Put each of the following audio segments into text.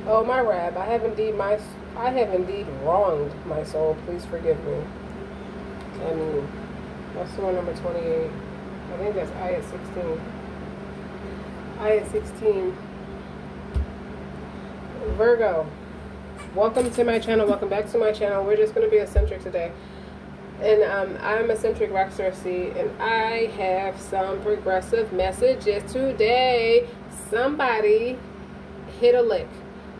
Oh, my Rab, I have indeed wronged my soul. Please forgive me. I mean, that's the one, number 28. I think that's ayat 16. Ayat 16. Virgo, welcome to my channel. Welcome back to my channel. We're just going to be eccentric today. And I'm eccentric RockStar'Seed, and I have some progressive messages today. Somebody hit a lick.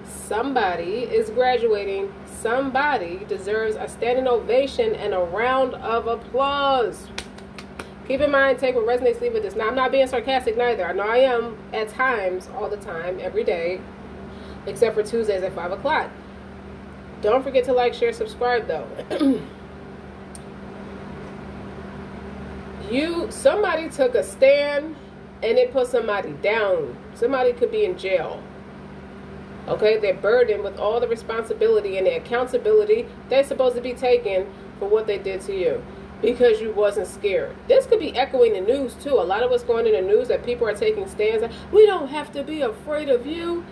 Somebody is graduating. Somebody deserves a standing ovation and a round of applause. Keep in mind, take what resonates, leave with this. Now, I'm not being sarcastic neither. I know I am at times, all the time, every day, except for Tuesdays at 5 o'clock. Don't forget to like, share, subscribe, though. Somebody took a stand and it put somebody down. Somebody could be in jail. Okay, they're burdened with all the responsibility and the accountability they're supposed to be taking for what they did to you because you wasn't scared. This could be echoing the news too. A lot of what's going in the news that people are taking stands. We don't have to be afraid of you.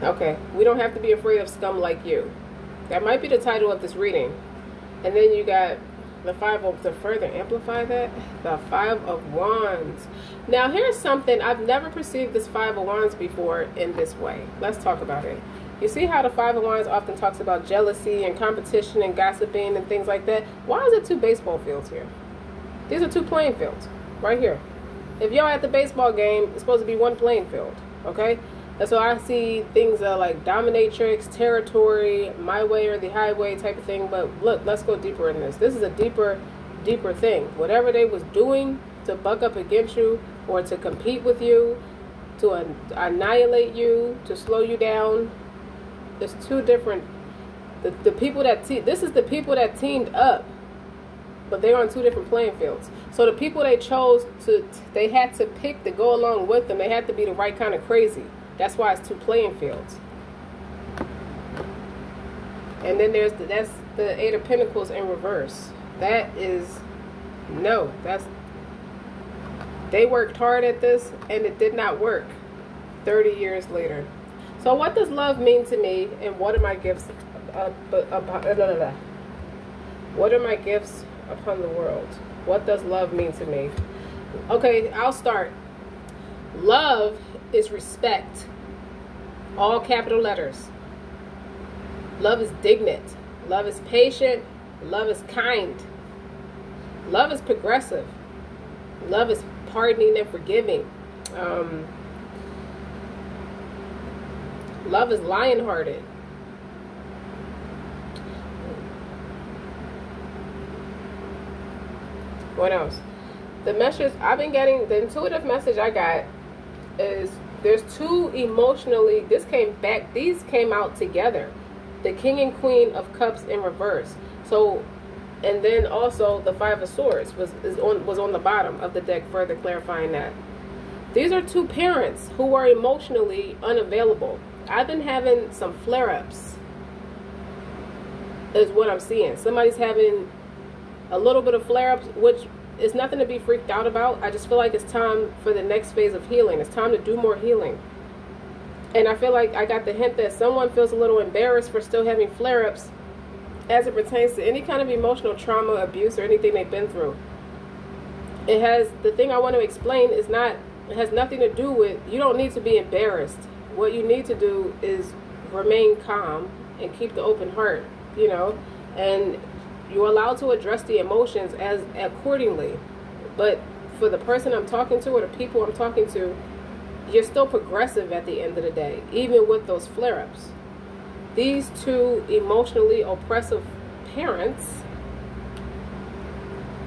Okay, we don't have to be afraid of scum like you. That might be the title of this reading. And then you got the to further amplify that, the 5 of Wands. Now here's something, I've never perceived this 5 of Wands before in this way. Let's talk about it. You see how the 5 of Wands often talks about jealousy and competition and gossiping and things like that? Why is it 2 baseball fields here? These are 2 playing fields right here. If y'all at the baseball game, it's supposed to be 1 playing field, okay? And so I see things like dominatrix, territory, my way or the highway type of thing. But look, let's go deeper in this. This is a deeper thing. Whatever they was doing to buck up against you or to compete with you, to annihilate you, to slow you down, it's 2 different. The people that this is the people that teamed up, but they're on 2 different playing fields. So the people they chose they had to pick to go along with them. They had to be the right kind of crazy. That's why it's 2 playing fields. And then that's the 8 of Pentacles in reverse. That is, no, they worked hard at this and it did not work 30 years later. So what does love mean to me, and what are my gifts what are my gifts upon the world? What does love mean to me? Okay, I'll start. Love is respect. All capital letters. Love is dignant. Love is patient. Love is kind. Love is progressive. Love is pardoning and forgiving. Love is lion-hearted. What else? The message I've been getting, the intuitive message I got is there's 2 emotionally, these came out together. The King and Queen of Cups in reverse. So, and then also the 5 of Swords was on the bottom of the deck, further clarifying that. These are 2 parents who are emotionally unavailable. I've been having some flare-ups, is what I'm seeing. Somebody's having a little bit of flare-ups, which is nothing to be freaked out about. I just feel like it's time for the next phase of healing. It's time to do more healing. And I feel like I got the hint that someone feels a little embarrassed for still having flare-ups as it pertains to any kind of emotional trauma, abuse, or anything they've been through. The thing I want to explain is it has nothing to do with, you don't need to be embarrassed. What you need to do is remain calm and keep the open heart, you know, and you're allowed to address the emotions as accordingly. But for the person I'm talking to or the people I'm talking to, you're still progressive at the end of the day, even with those flare-ups. These 2 emotionally oppressive parents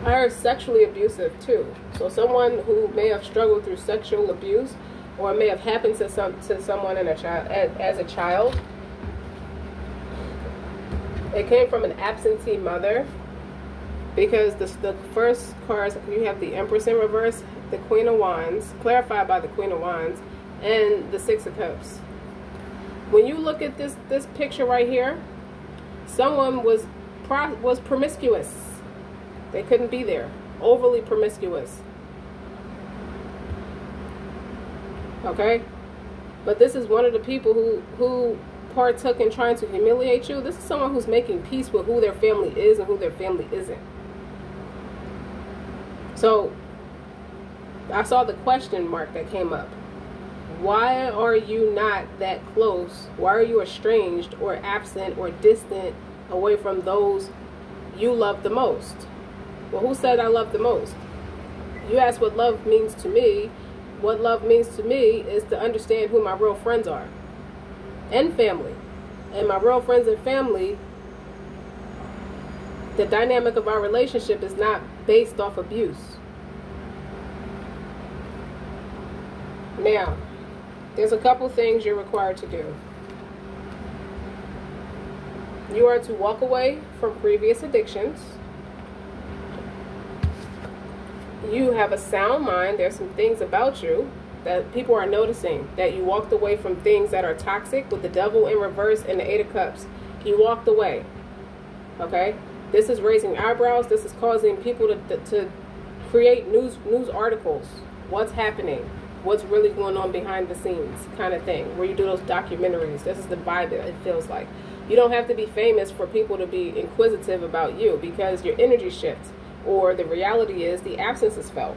are sexually abusive too. So someone who may have struggled through sexual abuse, or it may have happened to someone as a child. It came from an absentee mother, because the first cards, you have the Empress in reverse, the Queen of Wands, clarified by the Queen of Wands, and the 6 of Cups. When you look at this picture right here, someone was promiscuous. They couldn't be there. Overly promiscuous. Okay? But this is one of the people who partook in trying to humiliate you. This is someone who's making peace with who their family is and who their family isn't. So I saw the question mark that came up. Why are you not that close? Why are you estranged or absent or distant away from those you love the most? Well, who said I love the most? You asked what love means to me. What love means to me is to understand who my real friends are and family. And my real friends and family, the dynamic of our relationship is not based off abuse. Now, there's a couple things you're required to do. You are to walk away from previous addictions. You have a sound mind. There's some things about you that people are noticing, that you walked away from things that are toxic, with the devil in reverse and the 8 of Cups. You walked away. Okay? This is raising eyebrows. This is causing people to create news articles. What's happening? What's really going on behind the scenes kind of thing, where you do those documentaries. This is the vibe that it feels like. You don't have to be famous for people to be inquisitive about you, because your energy shifts. Or the reality is the absence is felt.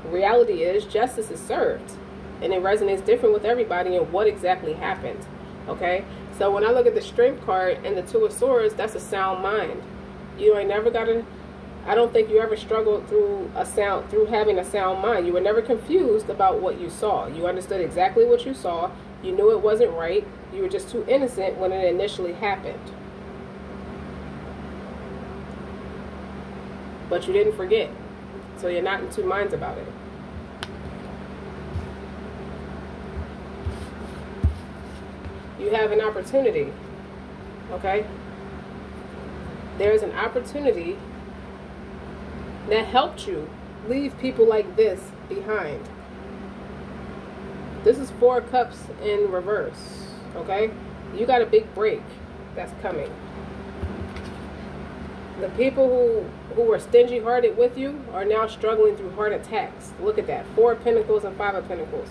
The reality is justice is served. And it resonates different with everybody and what exactly happened. Okay? So when I look at the Strength card and the 2 of Swords, that's a sound mind. You ain't never got to... I don't think you ever struggled through having a sound mind. You were never confused about what you saw. You understood exactly what you saw. You knew it wasn't right. You were just too innocent when it initially happened. But you didn't forget. So you're not in two minds about it. You have an opportunity. Okay? There's an opportunity that helped you leave people like this behind. This is 4 Cups in reverse. Okay? You got a big break that's coming. The people who were stingy hearted with you are now struggling through heart attacks. Look at that. 4 of Pentacles and 5 of Pentacles.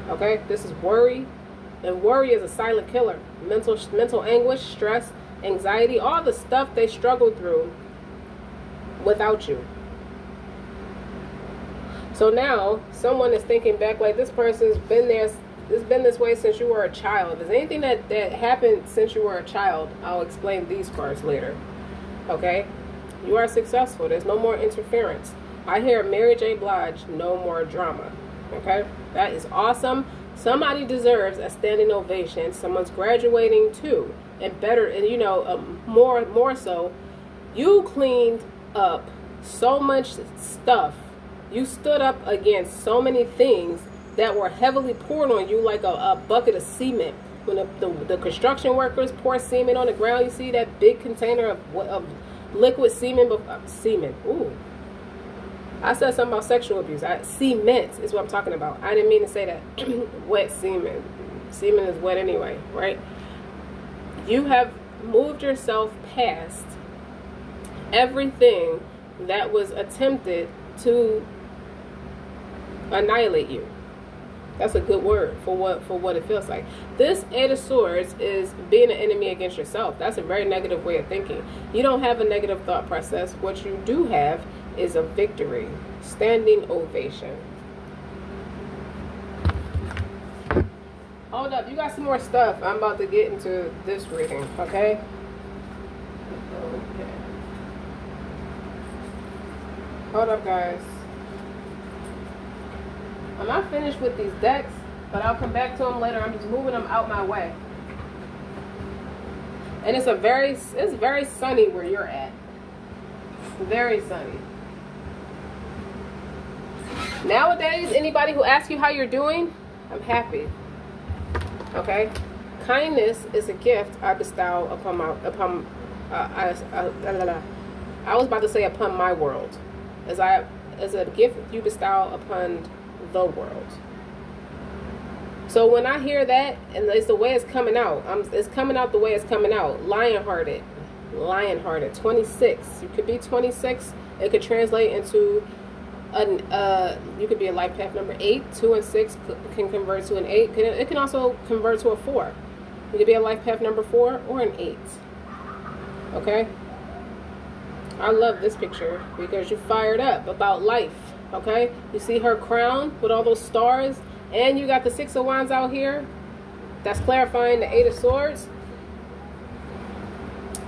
Okay? This is worry. And worry is a silent killer. Mental anguish, stress, anxiety, all the stuff they struggled through without you. So now someone is thinking back, like, this person's been there, it's been this way since you were a child. If there's anything that happened since you were a child, I'll explain these cards later. Okay? You are successful. There's no more interference. I hear Mary J. Blige, no more drama. Okay? That is awesome. Somebody deserves a standing ovation. Someone's graduating too. And better, and you know, more so, you cleaned up so much stuff. You stood up against so many things that were heavily poured on you like a bucket of cement. When the construction workers pour cement on the ground, you see that big container of liquid semen. Semen. Ooh. I said something about sexual abuse. Cement is what I'm talking about. I didn't mean to say that. Wet semen. Semen is wet anyway, right? You have moved yourself past everything that was attempted to annihilate you. That's a good word for what it feels like. This 8 of Swords is being an enemy against yourself. That's a very negative way of thinking. You don't have a negative thought process. What you do have is a victory. Standing ovation. Hold up. You got some more stuff. I'm about to get into this reading. Okay? Okay. Hold up, guys. I'm not finished with these decks, but I'll come back to them later. I'm just moving them out my way. And it's very sunny where you're at. Very sunny. Nowadays, anybody who asks you how you're doing, I'm happy. Okay? Kindness is a gift I bestow upon I was about to say upon my world. As a gift you bestow upon the world. So when I hear that, and it's the way it's coming out, it's coming out the way it's coming out. Lion-hearted. 26. You could be 26. It could translate into You could be a life path number 8. 2 and 6 can convert to an 8. It can also convert to a 4. You could be a life path number 4 or an 8. Okay? I love this picture because you're fired up about life. Okay? You see her crown with all those stars, and you got the 6 of Wands out here. That's clarifying the 8 of Swords.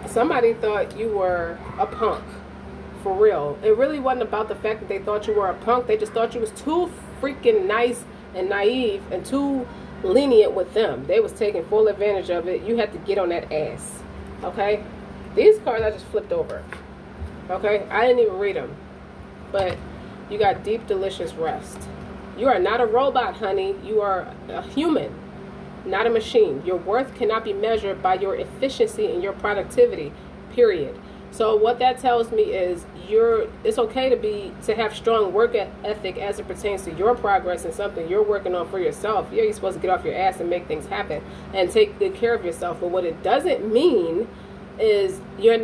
Somebody thought you were a punk. For real. It really wasn't about the fact that they thought you were a punk. They just thought you was too freaking nice and naive and too lenient with them. They was taking full advantage of it. You had to get on that ass. Okay? These cards I just flipped over. Okay? I didn't even read them. But you got deep, delicious rest. You are not a robot, honey. You are a human, not a machine. Your worth cannot be measured by your efficiency and your productivity, period. So what that tells me is it's okay to have strong work ethic as it pertains to your progress and something you're working on for yourself. Yeah, you're supposed to get off your ass and make things happen and take good care of yourself. But what it doesn't mean is your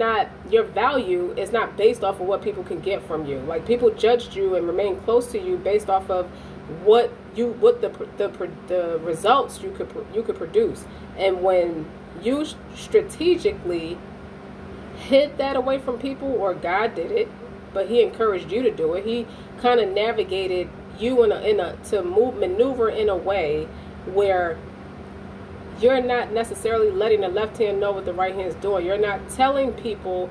value is not based off of what people can get from you. Like, people judged you and remain close to you based off of what the results you could produce. And when you strategically hid that away from people, or God did it, but he encouraged you to do it. He kind of navigated you to maneuver in a way where you're not necessarily letting the left hand know what the right hand's doing. You're not telling people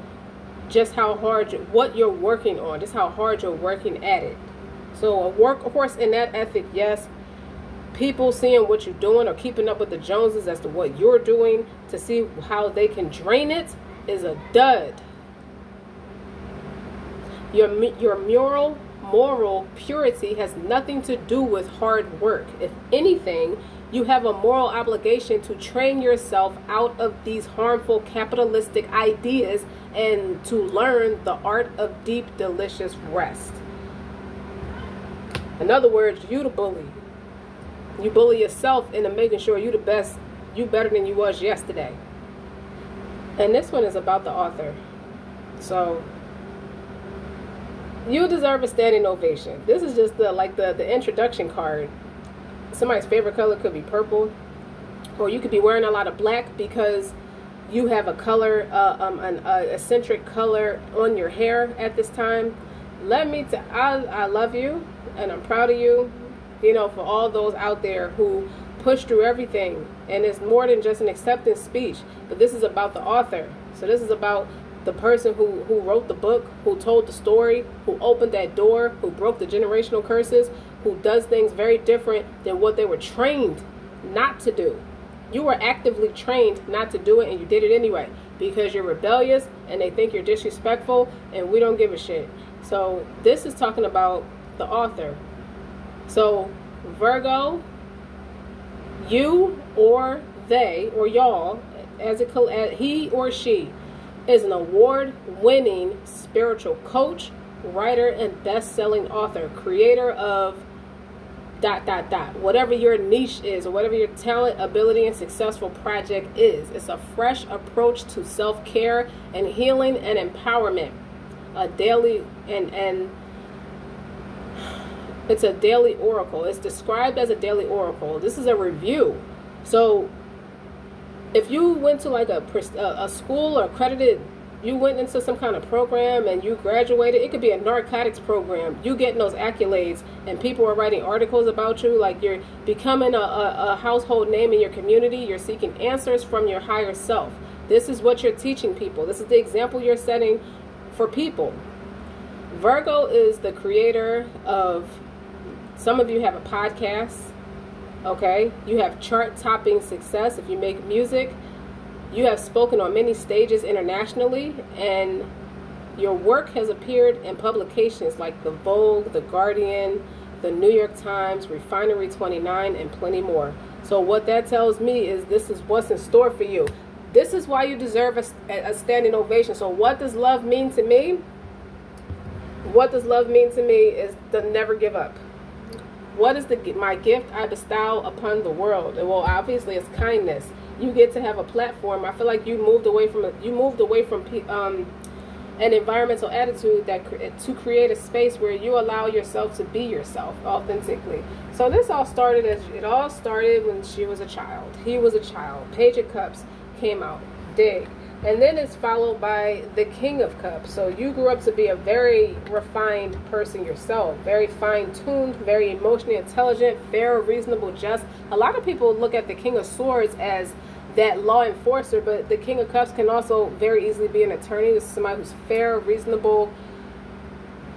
just what you're working on, just how hard you're working at it. So a workhorse in that ethic, yes. People seeing what you're doing or keeping up with the Joneses as to what you're doing to see how they can drain it is a dud. Your moral purity has nothing to do with hard work. If anything, you have a moral obligation to train yourself out of these harmful capitalistic ideas and to learn the art of deep, delicious rest. In other words, you the bully. You bully yourself into making sure you the best, you better than you was yesterday. And this one is about the author. So you deserve a standing ovation. This is just the introduction card. Somebody's favorite color could be purple, or you could be wearing a lot of black because you have a color, an eccentric color on your hair at this time. I love you, and I'm proud of you. You know, for all those out there who push through everything, and it's more than just an acceptance speech. But this is about the author. So this is about the person who wrote the book, who told the story, who opened that door, who broke the generational curses, who does things very different than what they were trained not to do. You were actively trained not to do it, and you did it anyway because you're rebellious and they think you're disrespectful, and we don't give a shit. So this is talking about the author. So Virgo, you or they or y'all, as he or she is an award-winning spiritual coach, writer, and best-selling author, creator of ... whatever your niche is, or whatever your talent, ability, and successful project is. It's a fresh approach to self-care and healing and empowerment. A daily and it's a daily oracle. It's described as a daily oracle. This is a review. So if you went to like a school or accredited, you went into some kind of program and you graduated, it could be a narcotics program. You getting those accolades and people are writing articles about you, like you're becoming a household name in your community. You're seeking answers from your higher self. This is what you're teaching people. This is the example you're setting for people. Virgo is the creator of, some of you have a podcast, okay? You have chart-topping success if you make music. You have spoken on many stages internationally, and your work has appeared in publications like the Vogue, the Guardian, the New York Times, Refinery 29, and plenty more. So what that tells me is this is what's in store for you. This is why you deserve a standing ovation. So what does love mean to me? What does love mean to me is to never give up. What is my gift I bestow upon the world? And well, obviously it's kindness. You get to have a platform. I feel like you moved away from an environmental attitude that to create a space where you allow yourself to be yourself authentically. So this all started when she was a child. He was a child. Page of Cups came out. Dig. And then it's followed by the King of Cups. So you grew up to be a very refined person yourself. Very fine-tuned, very emotionally intelligent, fair, reasonable, just. A lot of people look at the King of Swords as that law enforcer, but the King of Cups can also very easily be an attorney. This is somebody who's fair, reasonable,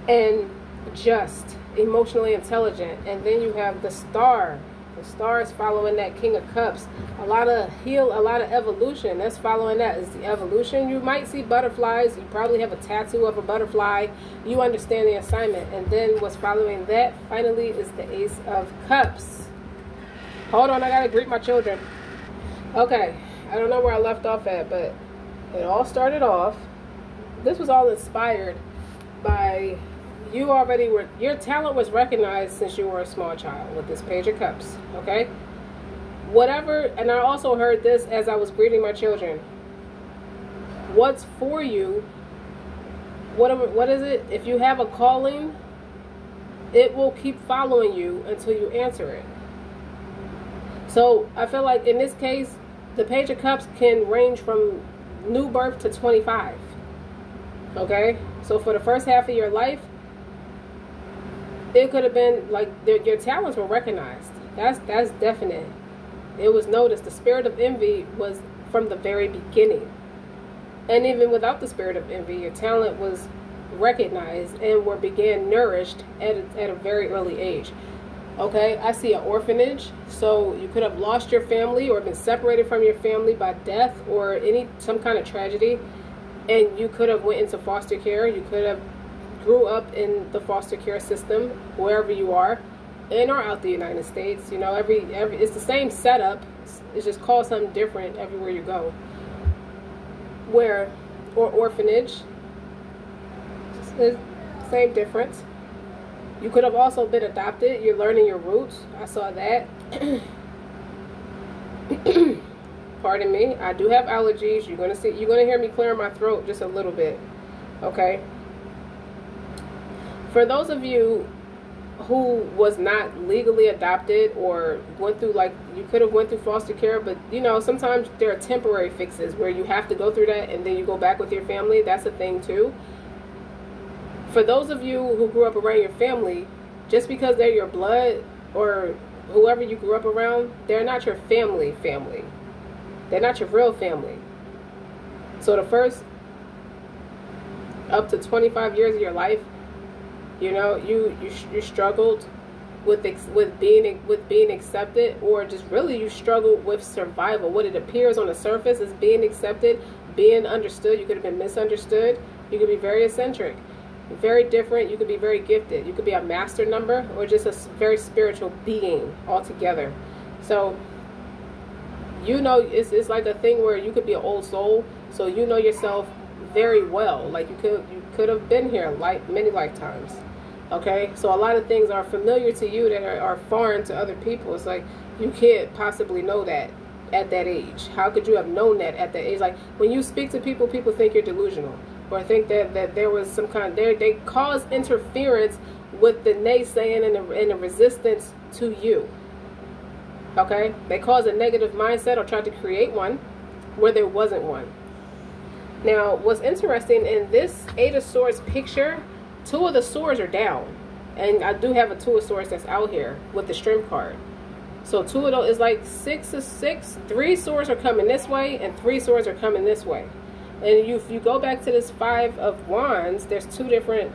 and just, emotionally intelligent. And then you have the Star. The Star is following that King of Cups. A lot of evolution. That's following that is the evolution. You might see butterflies. You probably have a tattoo of a butterfly. You understand the assignment. And then what's following that finally is the Ace of Cups. Hold on, I gotta greet my children. Okay, I don't know where I left off at, but it all started off. This was all inspired by your talent was recognized since you were a small child with this Page of Cups, okay? Whatever, and I also heard this as I was greeting my children. What's for you, what is it? If you have a calling, it will keep following you until you answer it. So I feel like in this case, the Page of Cups can range from new birth to 25, okay? So for the first half of your life, it could have been like your talents were recognized. That's definite. It was noticed. The spirit of envy was from the very beginning. And even without the spirit of envy, your talent was recognized and began nourished at a very early age. Okay, I see an orphanage. So you could have lost your family or been separated from your family by death or some kind of tragedy. And you could have went into foster care. You could have grew up in the foster care system wherever you are, in or out the United States. You know, it's the same setup. It's just called something different everywhere you go. Or orphanage, same difference. You could have also been adopted. You're learning your roots. I saw that. Pardon me. I do have allergies. You're gonna hear me clearing my throat just a little bit. Okay. For those of you who was not legally adopted or went through, like, you could have went through foster care, but you know, sometimes there are temporary fixes where you have to go through that and then you go back with your family. That's a thing too. For those of you who grew up around your family, just because they're your blood or whoever you grew up around, they're not your family. They're not your real family. So the first up to 25 years of your life, you know, you struggled with being accepted, or just really you struggled with survival. What it appears on the surface is being accepted, being understood. You could have been misunderstood. You could be very eccentric, very different. You could be very gifted. You could be a master number or just a very spiritual being altogether. So, you know, it's like a thing where you could be an old soul. So you know yourself very well. Like you could have been here like many lifetimes. Okay, so a lot of things are familiar to you that are foreign to other people. It's like you can't possibly know that at that age. How could you have known that at that age? Like when you speak to people, people think you're delusional, or think that there was some kind. They cause interference with the naysaying and the resistance to you. Okay, they cause a negative mindset or try to create one where there wasn't one. Now, what's interesting in this Eight of Swords picture, two of the swords are down. And I do have a Two of Swords that's out here with the Strength card. So two of those is like 6 of 6. 3 swords are coming this way and 3 swords are coming this way. And if you go back to this 5 of Wands, there's 2 different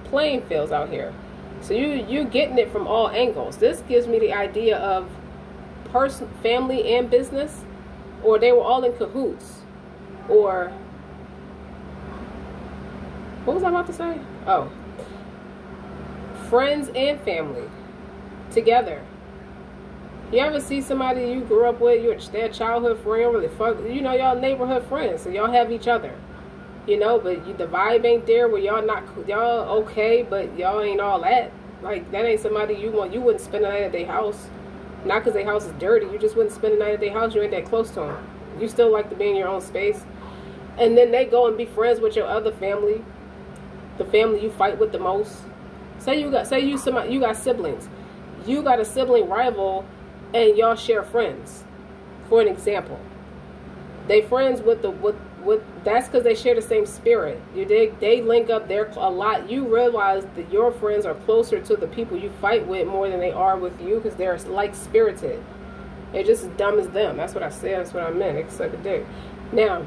playing fields out here. So you're getting it from all angles. This gives me the idea of family and business, or they were all in cahoots, or what was I about to say? Oh, friends and family together. You ever see somebody you grew up with, their childhood friend, really fuck, you know, y'all neighborhood friends, so y'all have each other, you know, but the vibe ain't there where y'all okay, but y'all ain't all that. Like, that ain't somebody you wouldn't spend the night at their house. Not because their house is dirty, you just wouldn't spend the night at their house, you ain't that close to them. You still like to be in your own space. And then they go and be friends with your other family. The family you fight with the most. Say you got siblings. You got a sibling rival and y'all share friends. For an example. They friends with that's because they share the same spirit. They link up there a lot. You realize that your friends are closer to the people you fight with more than they are with you, because they're like spirited. They're just as dumb as them. That's what I said. That's what I meant. They suck a dick. Now,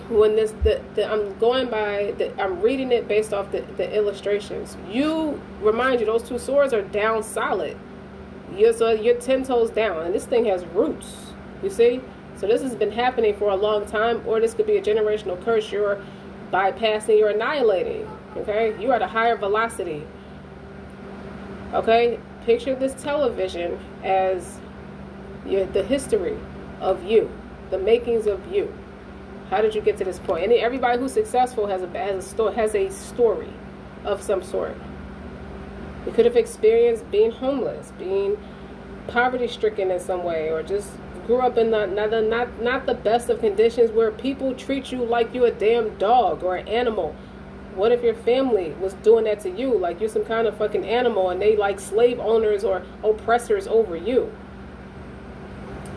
when I'm going by I'm reading it based off the illustrations. You remind you those two swords are down solid. You're 10 toes down, and this thing has roots. You see. So this has been happening for a long time, or this could be a generational curse you're bypassing, you're annihilating, okay? You're at a higher velocity, okay? Picture this television as the history of you, the makings of you. How did you get to this point? And everybody who's successful has a story of some sort. You could have experienced being homeless, being poverty-stricken in some way, or just grew up in not the best of conditions where people treat you like you a damn dog or an animal. What if your family was doing that to you, like you're some kind of fucking animal, and they like slave owners or oppressors over you?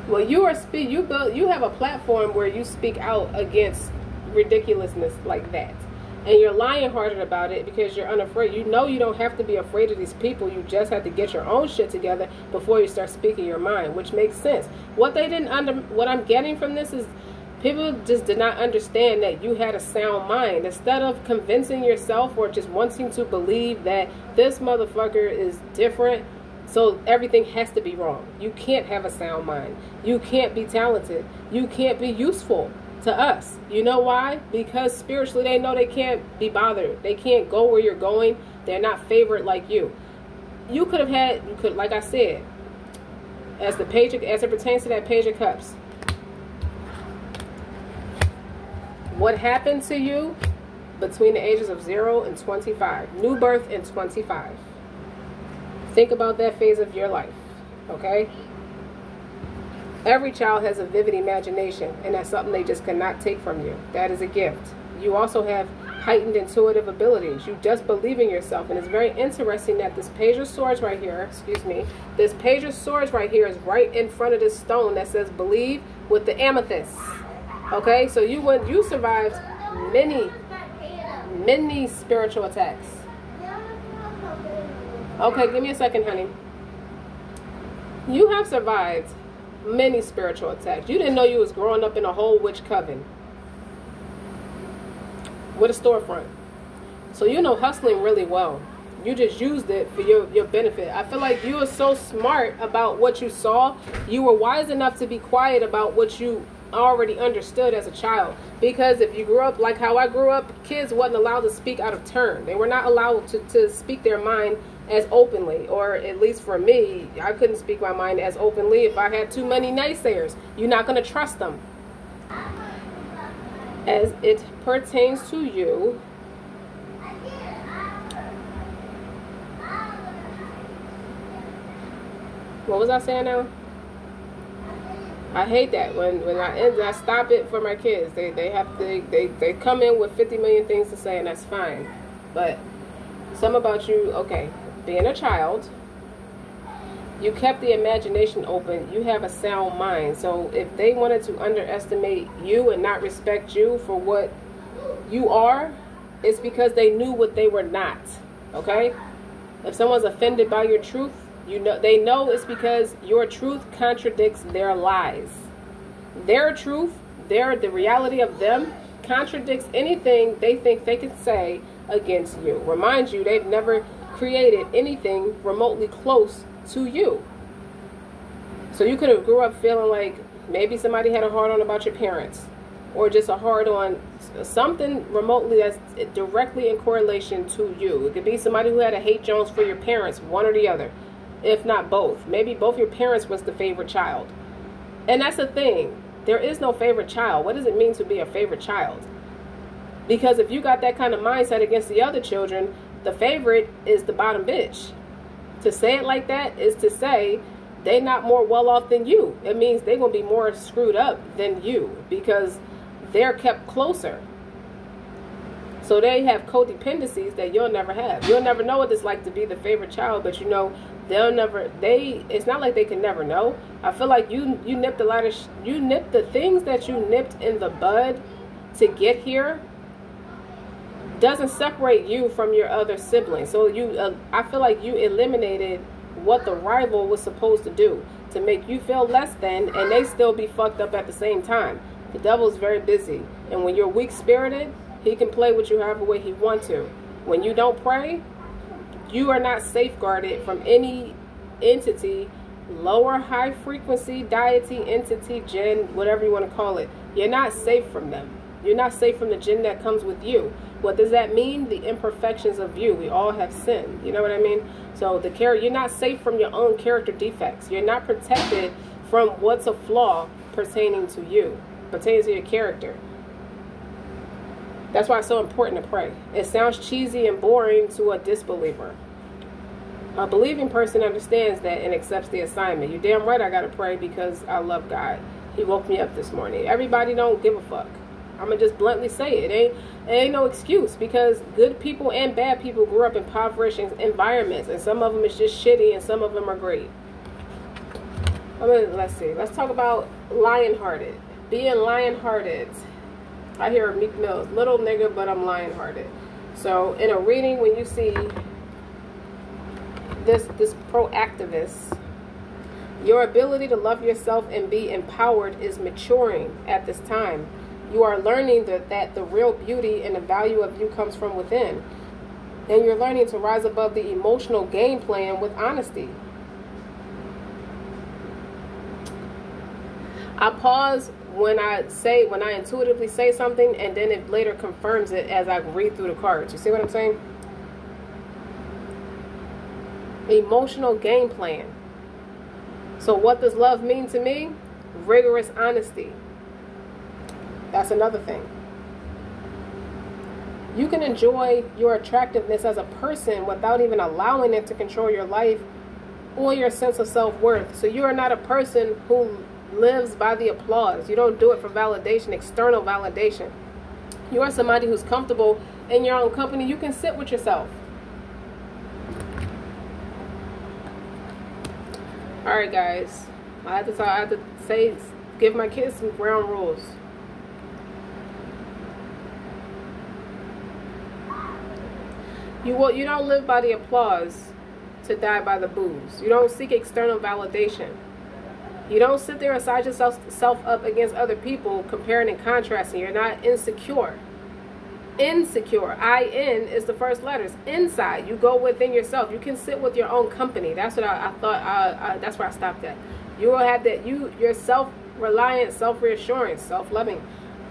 Well, you have a platform where you speak out against ridiculousness like that. And you're lion-hearted about it because you're unafraid. You know you don't have to be afraid of these people. You just have to get your own shit together before you start speaking your mind, which makes sense. What I'm getting from this is people just did not understand that you had a sound mind. Instead of convincing yourself or just wanting to believe that this motherfucker is different, so everything has to be wrong. You can't have a sound mind. You can't be talented. You can't be useful to us. You know why? Because spiritually they know they can't be bothered. They can't go where you're going. They're not favored like you. You could, like I said, as it pertains to that Page of Cups, what happened to you between the ages of 0 and 25? New birth in 25. Think about that phase of your life, okay? Every child has a vivid imagination, and that's something they just cannot take from you. That is a gift. You also have heightened intuitive abilities. You just believe in yourself, and it's very interesting that this Page of Swords right here, this Page of Swords right here is right in front of this stone that says believe with the amethyst. Okay, so you survived many spiritual attacks. Okay, give me a second, honey. You have survived many spiritual attacks. You didn't know you was growing up in a whole witch coven with a storefront. So you know hustling really well. You just used it for your benefit. I feel like you were so smart about what you saw. You were wise enough to be quiet about what you already understood as a child. Because if you grew up like how I grew up, kids wasn't allowed to speak out of turn. They were not allowed to speak their mind as openly, or at least for me, I couldn't speak my mind as openly if I had too many naysayers. You're not going to trust them. As it pertains to you, what was I saying now? I hate that when I stop it for my kids. They come in with 50 million things to say, and that's fine. But some about you, okay, being a child, you kept the imagination open. You have a sound mind. So if they wanted to underestimate you and not respect you for what you are, it's because they knew what they were not. Okay? If someone's offended by your truth, they know it's because your truth contradicts their lies. Their truth, the reality of them, contradicts anything they think they can say against you. Remind you, they've never created anything remotely close to you. So you could have grew up feeling like maybe somebody had a hard on about your parents, or just a hard on something remotely that's directly in correlation to you. It could be somebody who had a hate Jones for your parents, one or the other, if not both. Maybe both your parents was the favorite child. And that's the thing. There is no favorite child. What does it mean to be a favorite child? Because if you got that kind of mindset against the other children, the favorite is the bottom bitch. To say it like that is to say they not more well off than you. It means they're going to be more screwed up than you because they're kept closer. So they have codependencies that you'll never have. You'll never know what it's like to be the favorite child, but you know, it's not like they can never know. I feel like you nipped a lot of, you nipped the things that you nipped in the bud to get here doesn't separate you from your other siblings. So I feel like you eliminated what the rival was supposed to do to make you feel less than, and they still be fucked up at the same time. The devil's very busy, and when you're weak-spirited, he can play with you however way he wants to. When you don't pray, you are not safeguarded from any entity, lower high frequency deity, entity, jinn, whatever you want to call it. You're not safe from them. You're not safe from the jinn that comes with you. What does that mean? The imperfections of you. We all have sin. You know what I mean? So you're not safe from your own character defects. You're not protected from what's a flaw pertaining to you, pertaining to your character. That's why it's so important to pray. It sounds cheesy and boring to a disbeliever. A believing person understands that and accepts the assignment. You're damn right I got to pray because I love God. He woke me up this morning. Everybody don't give a fuck. I'm going to just bluntly say it. It ain't no excuse, because good people and bad people grew up in impoverished environments, and some of them is just shitty and some of them are great. Let's see. Let's talk about lion-hearted. Being lion-hearted. I hear Meek Mill's, little nigga, but I'm lion-hearted. So in a reading, when you see this proactivist, your ability to love yourself and be empowered is maturing at this time. You are learning that the real beauty and the value of you comes from within. And you're learning to rise above the emotional game plan with honesty. I pause when I intuitively say something, and then it later confirms it as I read through the cards. You see what I'm saying? Emotional game plan. So what does love mean to me? Rigorous honesty. That's another thing. You can enjoy your attractiveness as a person without even allowing it to control your life or your sense of self-worth. So you are not a person who lives by the applause. You don't do it for validation, external validation. You are somebody who's comfortable in your own company. You can sit with yourself. All right, guys. I have to say, give my kids some ground rules. You don't live by the applause to die by the booze. You don't seek external validation. You don't sit there and size yourself up against other people, comparing and contrasting. You're not insecure. Insecure. I-N is the first letters. Inside. You go within yourself. You can sit with your own company. That's what I thought. That's where I stopped at. You will have that. You're self-reliant, self-reassurance, self-loving.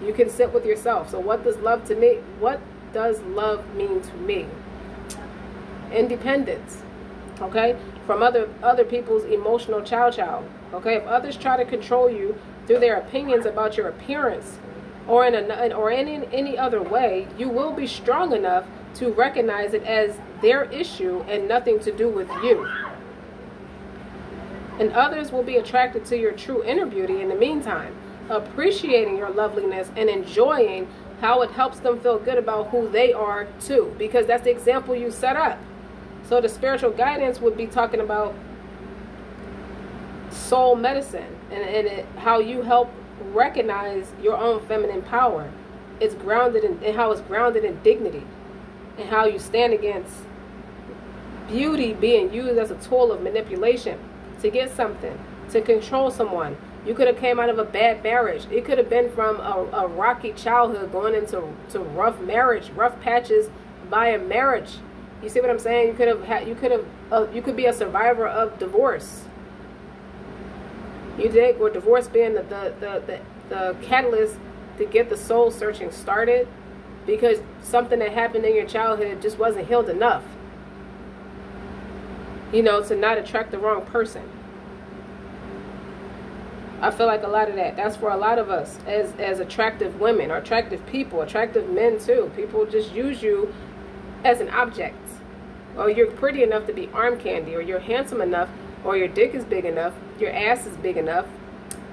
You can sit with yourself. So what does love to me? What does love mean to me? Independence. Okay? From other people's emotional chow. Okay? If others try to control you through their opinions about your appearance or in any other way, you will be strong enough to recognize it as their issue and nothing to do with you. And others will be attracted to your true inner beauty in the meantime, appreciating your loveliness and enjoying how it helps them feel good about who they are too, because that's the example you set up. So the spiritual guidance would be talking about soul medicine and how you help recognize your own feminine power. It's grounded in how it's grounded in dignity, and how you stand against beauty being used as a tool of manipulation to get something, to control someone. You could have came out of a bad marriage. It could have been from a rocky childhood going into rough marriage, rough patches by a marriage. You see what I'm saying? You could be a survivor of divorce. You dig? Or divorce being the catalyst to get the soul searching started, because something that happened in your childhood just wasn't healed enough, you know, to not attract the wrong person. I feel like a lot of that's for a lot of us as attractive women, or attractive people, attractive men too. People just use you as an object. Or you're pretty enough to be arm candy, or you're handsome enough, or your dick is big enough, your ass is big enough,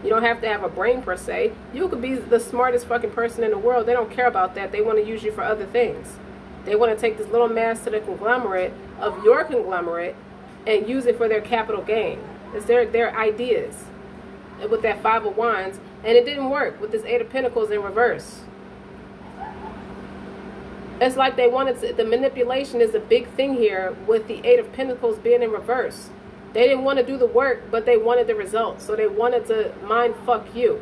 You don't have to have a brain per se. You could be the smartest fucking person in the world. They don't care about that. They want to use you for other things. They want to take this little mass to the conglomerate of your conglomerate and use it for their capital gain. It's their ideas. And with that Five of Wands, and it didn't work with this Eight of Pentacles in reverse. It's like they wanted to, the manipulation is a big thing here with the Eight of Pentacles being in reverse. They didn't want to do the work, but they wanted the results. So they wanted to mind fuck you.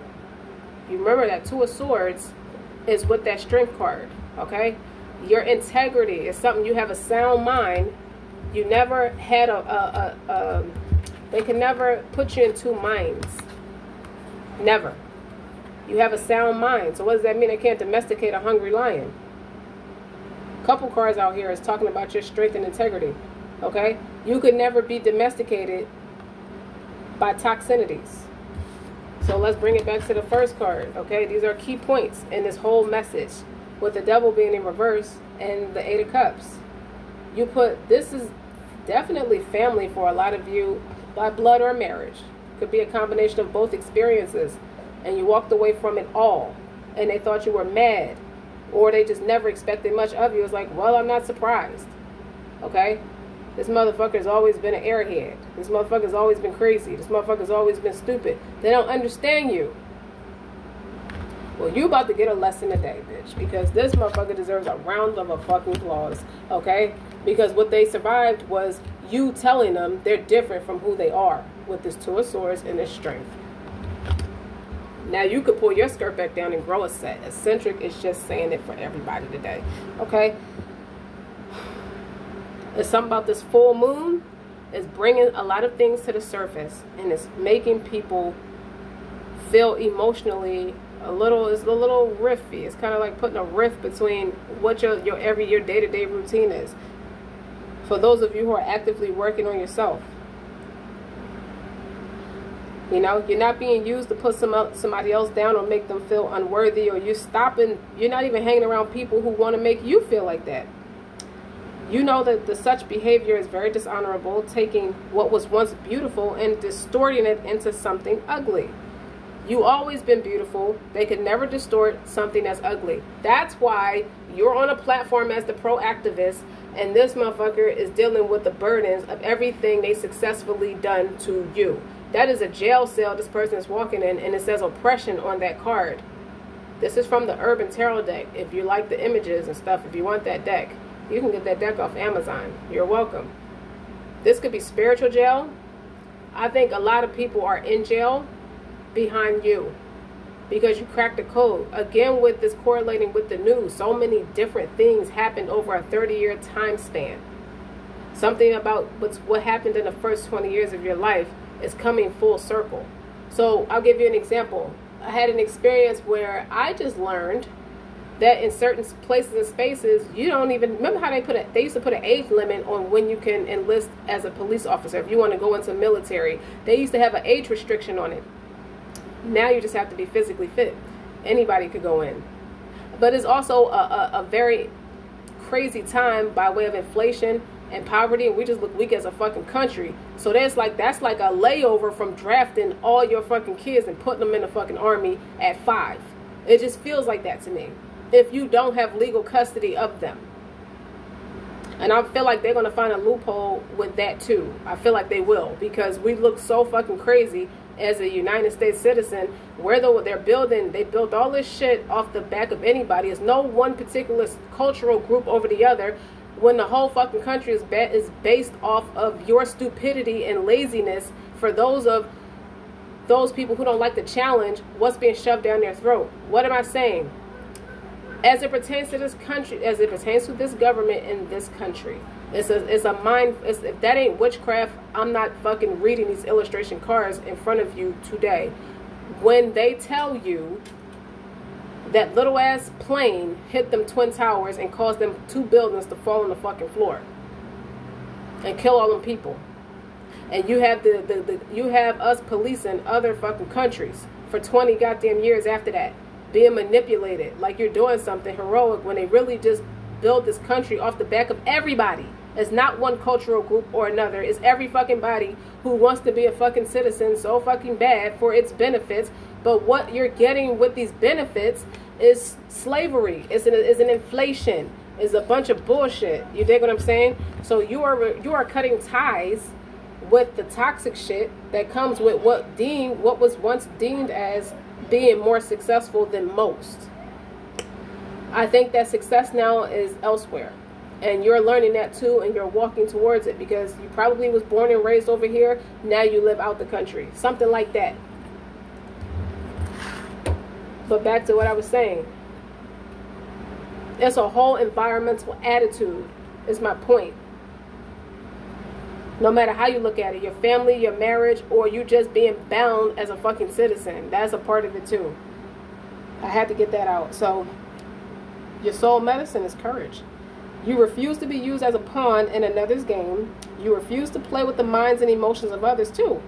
You remember that Two of Swords is with that Strength card, okay? Your integrity is something, you have a sound mind. You never had they can never put you in two minds. Never. You have a sound mind. So what does that mean? They can't domesticate a hungry lion. Couple cards out here is talking about your strength and integrity. Okay? You could never be domesticated by toxinities. So let's bring it back to the first card. Okay? These are key points in this whole message. With the Devil being in reverse and the Eight of Cups. You put, this is definitely family for a lot of you by blood or marriage. Could be a combination of both experiences. And you walked away from it all. And they thought you were mad. Or they just never expected much of you. It's like, well, I'm not surprised. Okay? This motherfucker's always been an airhead. This motherfucker's always been crazy. This motherfucker's always been stupid. They don't understand you. Well, you about to get a lesson today, bitch. Because this motherfucker deserves a round of fucking applause. Okay? Because what they survived was you telling them they're different from who they are. With this Two of Swords and this Strength. Now you could pull your skirt back down and grow a set. Eccentric is just saying it for everybody today. Okay? It's something about this full moon is bringing a lot of things to the surface. And it's making people feel emotionally it's a little riffy. It's kind of like putting a rift between what your day-to-day routine is. For those of you who are actively working on yourself. You know, you're not being used to put somebody else down or make them feel unworthy, or you're not even hanging around people who want to make you feel like that. You know that such behavior is very dishonorable, taking what was once beautiful and distorting it into something ugly. You always been beautiful. They could never distort something that's ugly. That's why you're on a platform as the pro-activist, and this motherfucker is dealing with the burdens of everything they successfully done to you. That is a jail cell this person is walking in, and it says oppression on that card. This is from the Urban Tarot deck. If you like the images and stuff, if you want that deck, you can get that deck off Amazon. You're welcome. This could be spiritual jail. I think a lot of people are in jail behind you because you cracked the code. Again, with this correlating with the news, so many different things happened over a 30-year time span. Something about what happened in the first 20 years of your life is coming full circle. So I'll give you an example. I had an experience where I just learned that in certain places and spaces, you don't even remember how they used to put an age limit on when you can enlist as a police officer. If you want to go into military, they used to have an age restriction on it. Now you just have to be physically fit. Anybody could go in. But it's also a very crazy time by way of inflation and poverty, and we just look weak as a fucking country. So that's like a layover from drafting all your fucking kids and putting them in the fucking army at 5. It just feels like that to me. If you don't have legal custody of them. And I feel like they're going to find a loophole with that too. I feel like they will, because we look so fucking crazy as a United States citizen, where they built all this shit off the back of anybody. It's no one particular cultural group over the other, when the whole fucking country is based off of your stupidity and laziness for those people who don't like to challenge what's being shoved down their throat. What am I saying? As it pertains to this country, as it pertains to this government in this country, if that ain't witchcraft, I'm not fucking reading these illustration cards in front of you today. When they tell you that little ass plane hit them Twin Towers and caused them 2 buildings to fall on the fucking floor and kill all them people, and you have you have us policing other fucking countries for 20 goddamn years after that, being manipulated like you're doing something heroic when they really just build this country off the back of everybody. It's not one cultural group or another. It's every fucking body who wants to be a fucking citizen so fucking bad for its benefits. But what you're getting with these benefits is slavery. Is an inflation. Is a bunch of bullshit. You dig what I'm saying? So you are cutting ties with the toxic shit that comes with what was once deemed as being more successful than most. I think that success now is elsewhere. And you're learning that too, and you're walking towards it because you probably was born and raised over here. Now you live out the country. Something like that. But back to what I was saying. It's a whole environmental attitude, is my point. No matter how you look at it, your family, your marriage, or you just being bound as a fucking citizen. That's a part of it too. I had to get that out. So, your soul medicine is courage. You refuse to be used as a pawn in another's game. You refuse to play with the minds and emotions of others too.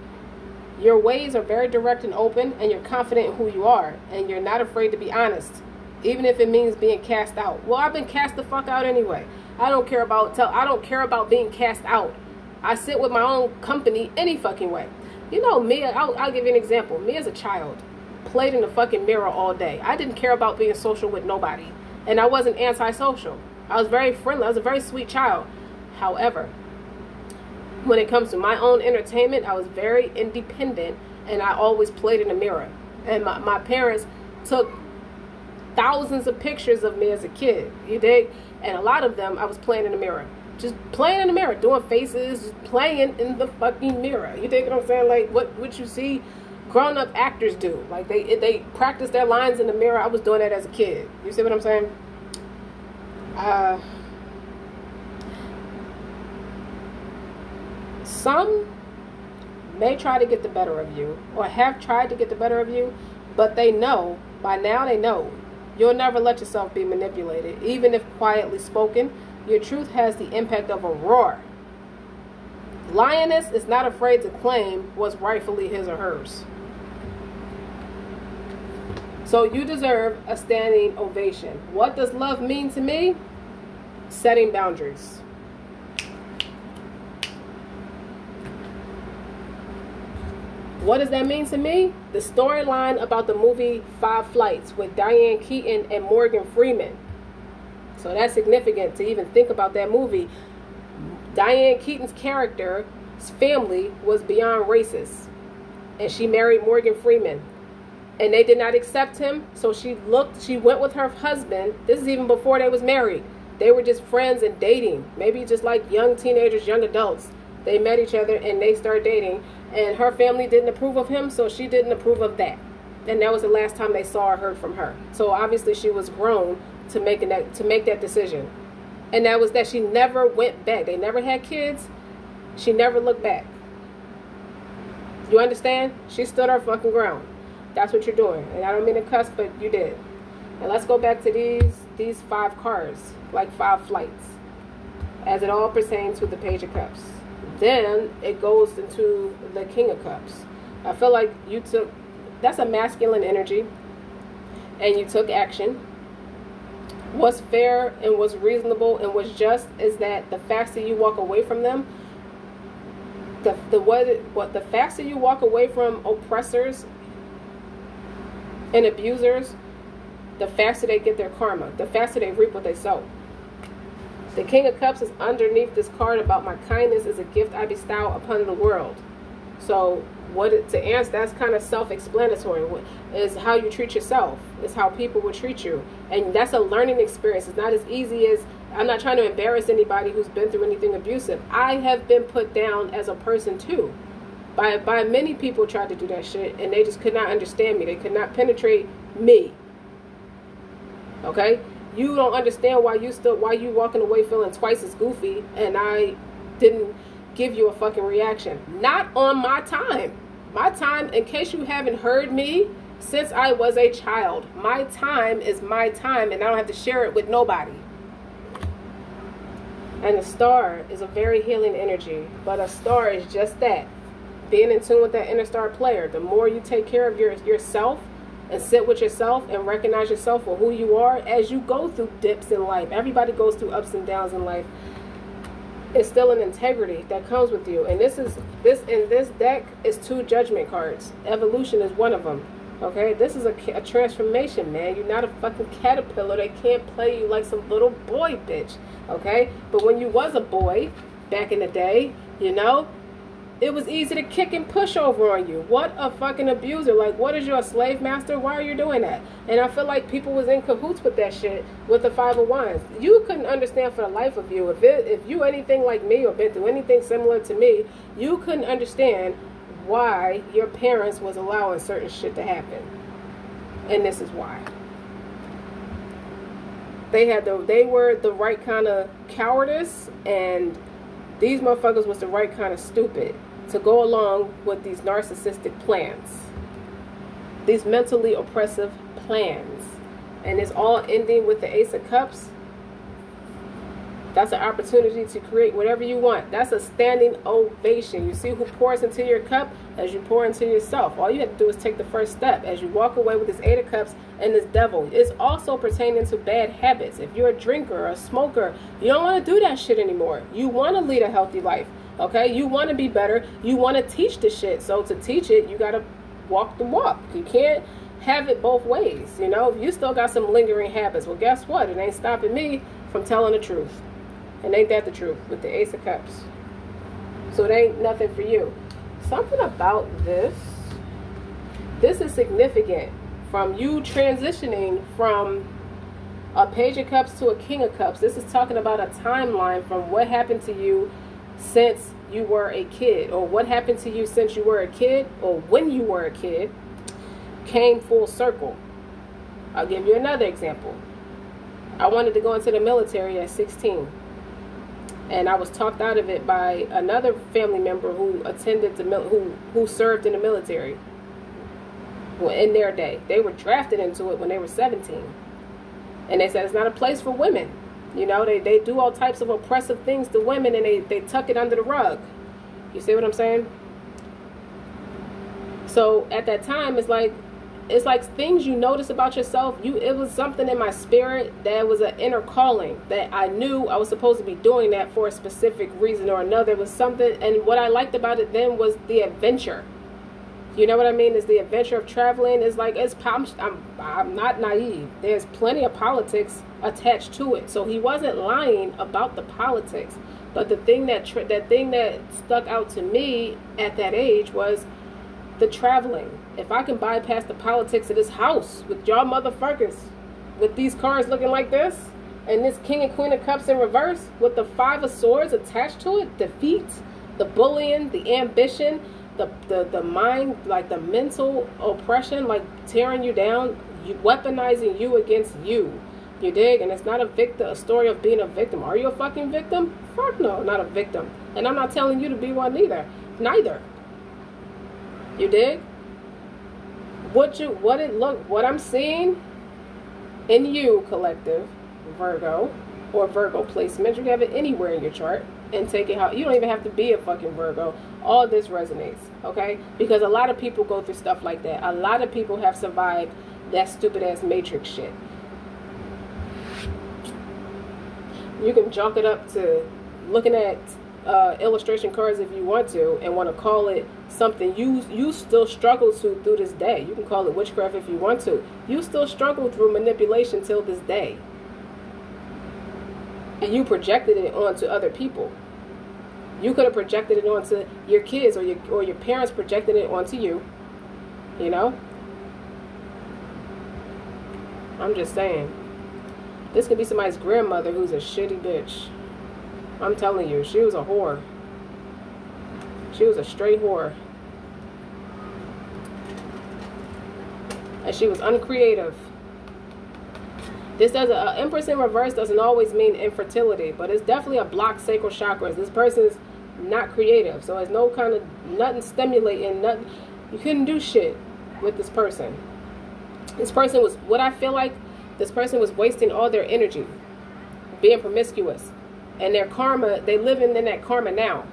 Your ways are very direct and open, and you're confident in who you are. And you're not afraid to be honest, even if it means being cast out. Well, I've been cast the fuck out anyway. I don't care about being cast out. I sit with my own company any fucking way. You know me, I'll give you an example. Me as a child, played in the fucking mirror all day. I didn't care about being social with nobody. And I wasn't antisocial. I was very friendly. I was a very sweet child. However, when it comes to my own entertainment, I was very independent. And I always played in the mirror. And my parents took thousands of pictures of me as a kid. You dig? And a lot of them, I was playing in the mirror. Just playing in the mirror, doing faces, just playing in the fucking mirror. You dig what I'm saying? Like what you see grown-up actors do. Like they practice their lines in the mirror. I was doing that as a kid. You see what I'm saying? Some may try to get the better of you, or have tried to get the better of you, but they know, by now they know, you'll never let yourself be manipulated, even if quietly spoken. Your truth has the impact of a roar. Lioness is not afraid to claim what's rightfully his or hers. So you deserve a standing ovation. What does love mean to me? Setting boundaries. What does that mean to me? The storyline about the movie 5 Flights with Diane Keaton and Morgan Freeman. So that's significant to even think about that movie. Diane Keaton's character's family was beyond racist. And she married Morgan Freeman. And they did not accept him. So she went with her husband. This is even before they was married. They were just friends and dating. Maybe just like young teenagers, young adults. They met each other and they started dating. And her family didn't approve of him, so she didn't approve of that. And that was the last time they saw or heard from her. So obviously she was grown to make that decision. And that was that she never went back. They never had kids. She never looked back. You understand? She stood her fucking ground. That's what you're doing. And I don't mean to cuss, but you did. And let's go back to these 5 cards, like 5 flights, as it all pertains to the Page of Cups. Then it goes into the King of Cups. I feel like that's a masculine energy, and you took action. What's fair and what's reasonable and what's just is that the faster you walk away from them, the faster you walk away from oppressors and abusers, the faster they get their karma, the faster they reap what they sow. The King of Cups is underneath this card about my kindness is a gift I bestow upon the world. So to answer, that's kind of self-explanatory. Is how you treat yourself. It's how people will treat you. And that's a learning experience. It's not as easy as, I'm not trying to embarrass anybody who's been through anything abusive. I have been put down as a person too. By many people tried to do that shit, and they just could not understand me. They could not penetrate me. Okay? You don't understand why you walking away feeling twice as goofy, and I didn't give you a fucking reaction. Not on my time. My time, in case you haven't heard me, since I was a child, my time is my time, and I don't have to share it with nobody. And the star is a very healing energy, but a star is just that. Being in tune with that inner star player. The more you take care of yourself and sit with yourself and recognize yourself for who you are as you go through dips in life. Everybody goes through ups and downs in life. it's still an integrity that comes with you. And this deck is 2 judgment cards. Evolution is one of them. Okay, this is a transformation, man. You're not a fucking caterpillar. They can't play you like some little boy bitch. Okay, but when you was a boy back in the day, you know, it was easy to kick and push over on you. What a fucking abuser. Like, what is your slave master? Why are you doing that? And I feel like people was in cahoots with that shit with the 5 of Wands. You couldn't understand for the life of you. If you anything like me or been through anything similar to me, you couldn't understand why your parents was allowing certain shit to happen. And this is why. They were the right kind of cowardice, and these motherfuckers was the right kind of stupid to go along with these narcissistic plans. These mentally oppressive plans. And it's all ending with the Ace of Cups. That's an opportunity to create whatever you want. That's a standing ovation. You see who pours into your cup as you pour into yourself. All you have to do is take the first step as you walk away with this 8 of Cups and this Devil. It's also pertaining to bad habits. If you're a drinker or a smoker, you don't want to do that shit anymore. You want to lead a healthy life. Okay? You want to be better. You want to teach the shit. So to teach it, you got to walk the walk. You can't have it both ways. You know, if you still got some lingering habits, well, guess what? It ain't stopping me from telling the truth. And ain't that the truth with the Ace of Cups? So it ain't nothing for you. Something about this is significant from you transitioning from a Page of Cups to a King of Cups. This is talking about a timeline from what happened to you since you were a kid, or what happened to you since you were a kid, or when you were a kid, came full circle. I'll give you another example. I wanted to go into the military at 16. And I was talked out of it by another family member who attended who served in the military. Well, in their day, they were drafted into it when they were 17, and they said it's not a place for women. You know, they do all types of oppressive things to women, and they tuck it under the rug. You see what I'm saying? So at that time, it's like things you notice about yourself. It was something in my spirit that was an inner calling that I knew I was supposed to be doing that for a specific reason or another. It was something, and what I liked about it then was the adventure. You know what I mean? Is the adventure of traveling. Is like I'm not naive. There's plenty of politics attached to it. So he wasn't lying about the politics. But the thing that stuck out to me at that age was the traveling. If I can bypass the politics of this house with y'all motherfuckers, with these cards looking like this, and this King and Queen of Cups in reverse, with the 5 of Swords attached to it, defeat, the bullying, the ambition, the mind, like the mental oppression, like tearing you down, weaponizing you against you. You dig? And it's not a story of being a victim. Are you a fucking victim? Fuck no, not a victim. And I'm not telling you to be one neither. You dig? What I'm seeing in you, collective Virgo or Virgo placement, you can have it anywhere in your chart and take it how you don't even have to be a fucking Virgo. All this resonates, okay? Because a lot of people go through stuff like that. A lot of people have survived that stupid ass matrix shit. You can chalk it up to looking at illustration cards if you want to, and want to call it something you still struggle to through this day. You can call it witchcraft if you want to. You still struggle through manipulation till this day, and you projected it onto other people. You could have projected it onto your kids, or your parents projected it onto you. You know, I'm just saying, this could be somebody's grandmother who's a shitty bitch. I'm telling you, she was a whore. She was a straight whore. And she was uncreative. This doesn't, Empress in reverse doesn't always mean infertility, but it's definitely a blocked sacral chakras. This person's not creative, so there's no kind of, nothing stimulating, nothing. You couldn't do shit with this person. This person was, what I feel like, this person was wasting all their energy, being promiscuous. And their karma, they live in that karma now.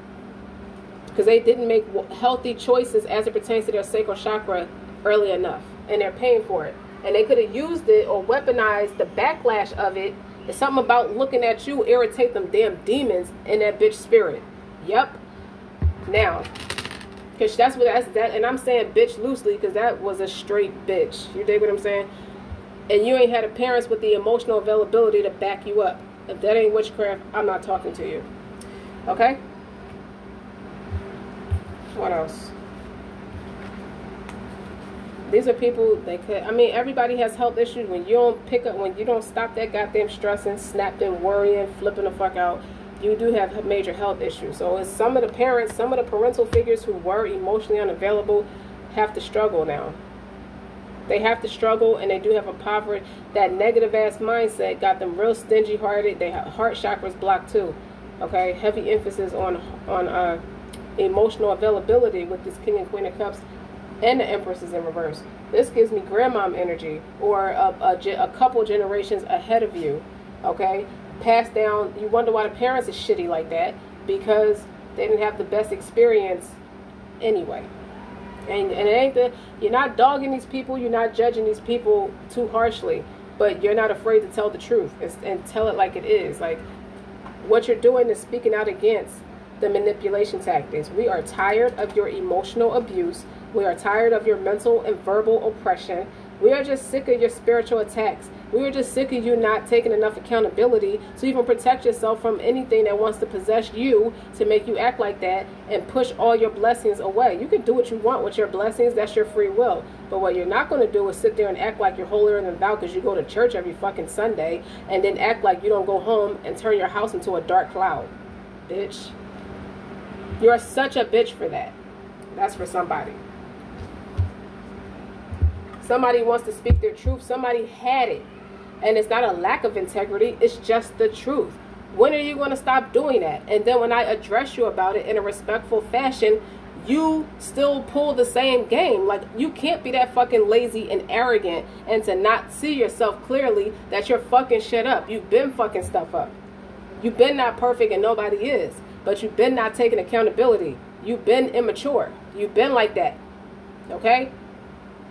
Because they didn't make healthy choices as it pertains to their sacral chakra early enough. And they're paying for it. And they could have used it or weaponized the backlash of it It's something about looking at you irritate them damn demons in that bitch spirit. Yep. Now, because that's that, and I'm saying bitch loosely because that was a straight bitch. You dig what I'm saying? And you ain't had a parents with the emotional availability to back you up. If that ain't witchcraft, I'm not talking to you. Okay? What else? These are people, they could, I mean, everybody has health issues. When you don't pick up, when you don't stop that goddamn stressing, snapping, worrying, flipping the fuck out, you do have major health issues. So it's some of the parents, some of the parental figures who were emotionally unavailable have to struggle now. They have to struggle, and they do have a poverty. That negative ass mindset got them real stingy hearted. They have heart chakras blocked too. Okay, heavy emphasis on emotional availability with this King and Queen of Cups. And the Empress is in reverse. This gives me grandmom energy, or a couple generations ahead of you. Okay? Passed down. You wonder why the parents are shitty like that. Because they didn't have the best experience anyway. And it ain't you're not dogging these people. You're not judging these people too harshly. But you're not afraid to tell the truth. And tell it like it is. Like, what you're doing is speaking out against the manipulation tactics. We are tired of your emotional abuse. We are tired of your mental and verbal oppression. We are just sick of your spiritual attacks. We are just sick of you not taking enough accountability to even protect yourself from anything that wants to possess you to make you act like that and push all your blessings away. You can do what you want with your blessings. That's your free will. But what you're not going to do is sit there and act like you're holier than thou because you go to church every fucking Sunday and then act like you don't go home and turn your house into a dark cloud. Bitch. You're such a bitch for that. That's for somebody. Somebody wants to speak their truth. Somebody had it. And it's not a lack of integrity. It's just the truth. When are you going to stop doing that? And then when I address you about it in a respectful fashion, you still pull the same game. Like, you can't be that fucking lazy and arrogant and to not see yourself clearly that you're fucking shit up. You've been fucking stuff up. You've been not perfect and nobody is. But you've been not taking accountability. You've been immature. You've been like that. Okay?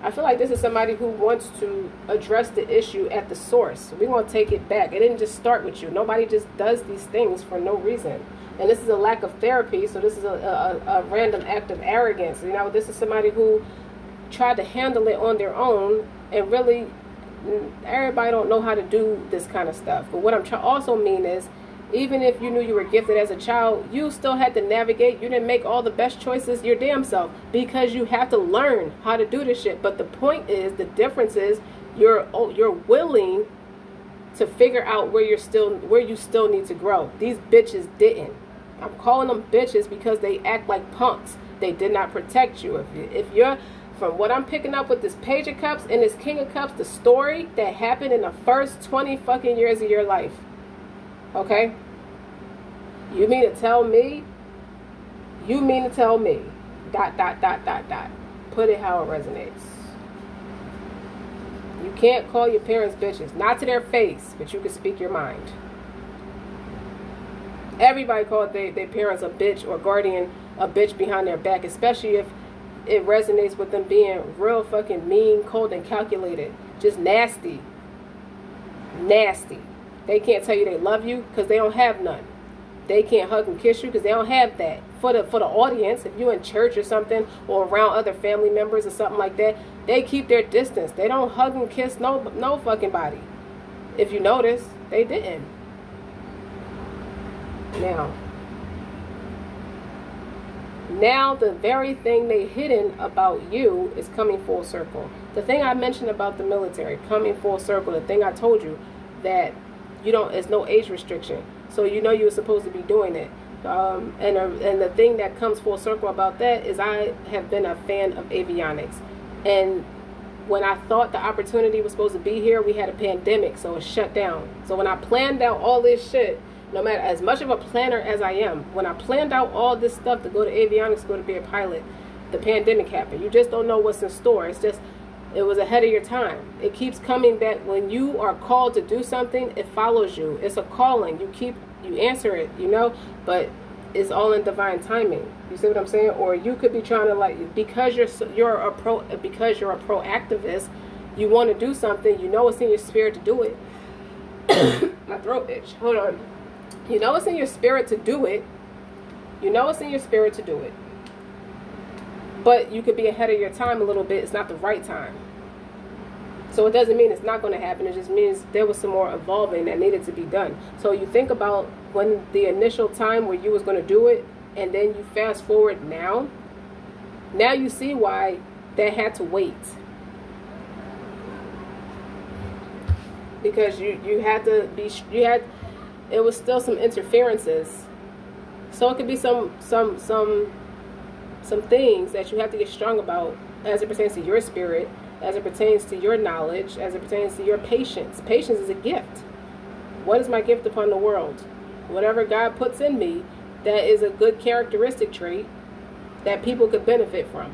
I feel like this is somebody who wants to address the issue at the source. We're going to take it back. It didn't just start with you. Nobody just does these things for no reason. And this is a lack of therapy, so this is a random act of arrogance. You know, this is somebody who tried to handle it on their own, and really, everybody don't know how to do this kind of stuff. But what I'm also mean is, even if you knew you were gifted as a child, you still had to navigate. You didn't make all the best choices your damn self because you have to learn how to do this shit. But the point is, the difference is you're willing to figure out where you still need to grow. These bitches didn't. I'm calling them bitches because they act like punks. They did not protect you. If you're, from what I'm picking up with this Page of Cups and this King of Cups, the story that happened in the first 20 fucking years of your life. Okay? You mean to tell me? You mean to tell me? ... Put it how it resonates. You can't call your parents bitches. Not to their face, but you can speak your mind. Everybody called their parents a bitch or guardian a bitch behind their back, especially if it resonates with them being real fucking mean, cold, and calculated. Just nasty. Nasty. They can't tell you they love you because they don't have none. They can't hug and kiss you because they don't have that. For the audience, if you're in church or something or around other family members or something like that, they keep their distance. They don't hug and kiss no fucking body. If you notice, they didn't. Now the very thing they hidden about you is coming full circle. The thing I mentioned about the military coming full circle, the thing I told you that there's no age restriction, so you know you were supposed to be doing it. And the thing that comes full circle about that is I have been a fan of avionics, and when I thought the opportunity was supposed to be here, we had a pandemic, so it shut down. So when I planned out all this shit, no matter as much of a planner as I am, when I planned out all this stuff to go to avionics, go to be a pilot, the pandemic happened. You just don't know what's in store. It was ahead of your time. It keeps coming back. When you are called to do something, it follows you. It's a calling. You answer it, you know, but it's all in divine timing. You see what I'm saying? Or you could be trying to, because you're a pro activist, you want to do something, you know it's in your spirit to do it. My throat itch. Hold on. You know it's in your spirit to do it. You know it's in your spirit to do it. But you could be ahead of your time a little bit. It's not the right time. So it doesn't mean it's not going to happen. It just means there was some more evolving that needed to be done. So you think about when the initial time where you was going to do it, and then you fast forward now. Now you see why that had to wait. Because you had to be, it was still some interferences. So it could be some things that you have to get strong about as it pertains to your spirit, as it pertains to your knowledge, as it pertains to your patience. Patience is a gift. What is my gift upon the world? Whatever God puts in me, that is a good characteristic trait that people could benefit from.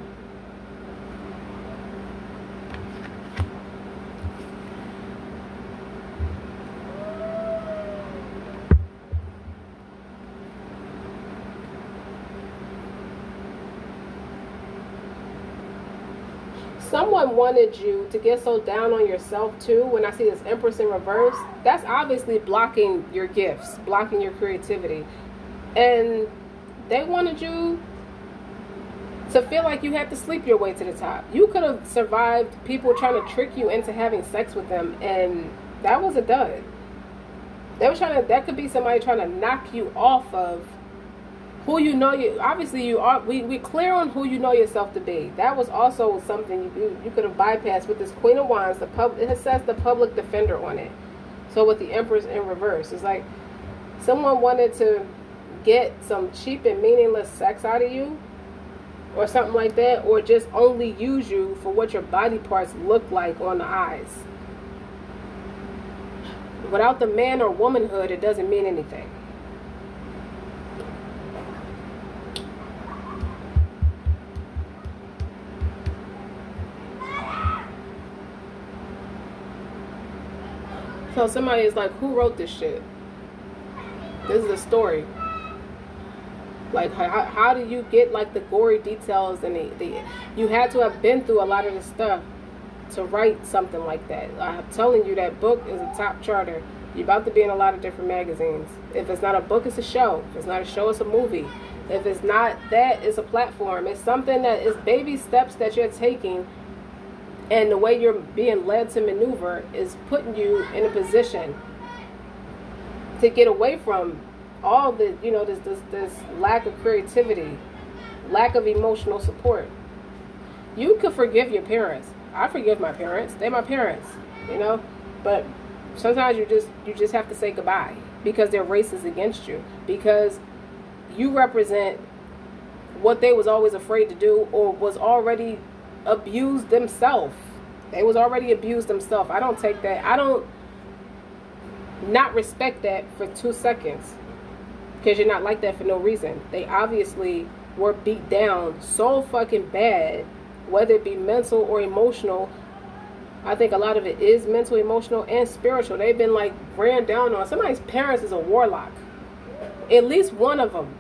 Someone wanted you to get so down on yourself too. When I see this Empress in reverse, that's obviously blocking your gifts, blocking your creativity. And they wanted you to feel like you had to sleep your way to the top. You could have survived people trying to trick you into having sex with them, and that was a dud. They were trying to, that could be somebody trying to knock you off of who you know you, obviously you are, we clear on who you know yourself to be. That was also something you could have bypassed with this Queen of Wands. It says the public defender on it. So with the Empress in reverse, it's like someone wanted to get some cheap and meaningless sex out of you, or something like that, or just only use you for what your body parts look like on the eyes. Without the man or womanhood, it doesn't mean anything. So somebody is like, who wrote this shit? This is a story. Like, how do you get like the gory details, and you had to have been through a lot of this stuff to write something like that. I'm telling you, that book is a top charter. You're about to be in a lot of different magazines. If it's not a book, it's a show. If it's not a show, it's a movie. If it's not that, it's a platform. It's something that is baby steps that you're taking. And the way you're being led to maneuver is putting you in a position to get away from all the, you know, this lack of creativity, lack of emotional support. You could forgive your parents. I forgive my parents. They're my parents, you know. But sometimes you just have to say goodbye because they're racist against you, because you represent what they was always afraid to do, or was already abused themselves. They was already abused themselves. I don't take that. I don't not respect that for 2 seconds, because you're not like that for no reason. They obviously were beat down so fucking bad, whether it be mental or emotional. I think a lot of it is mental, emotional, and spiritual. They've been like ran down on. Somebody's parents is a warlock. At least one of them.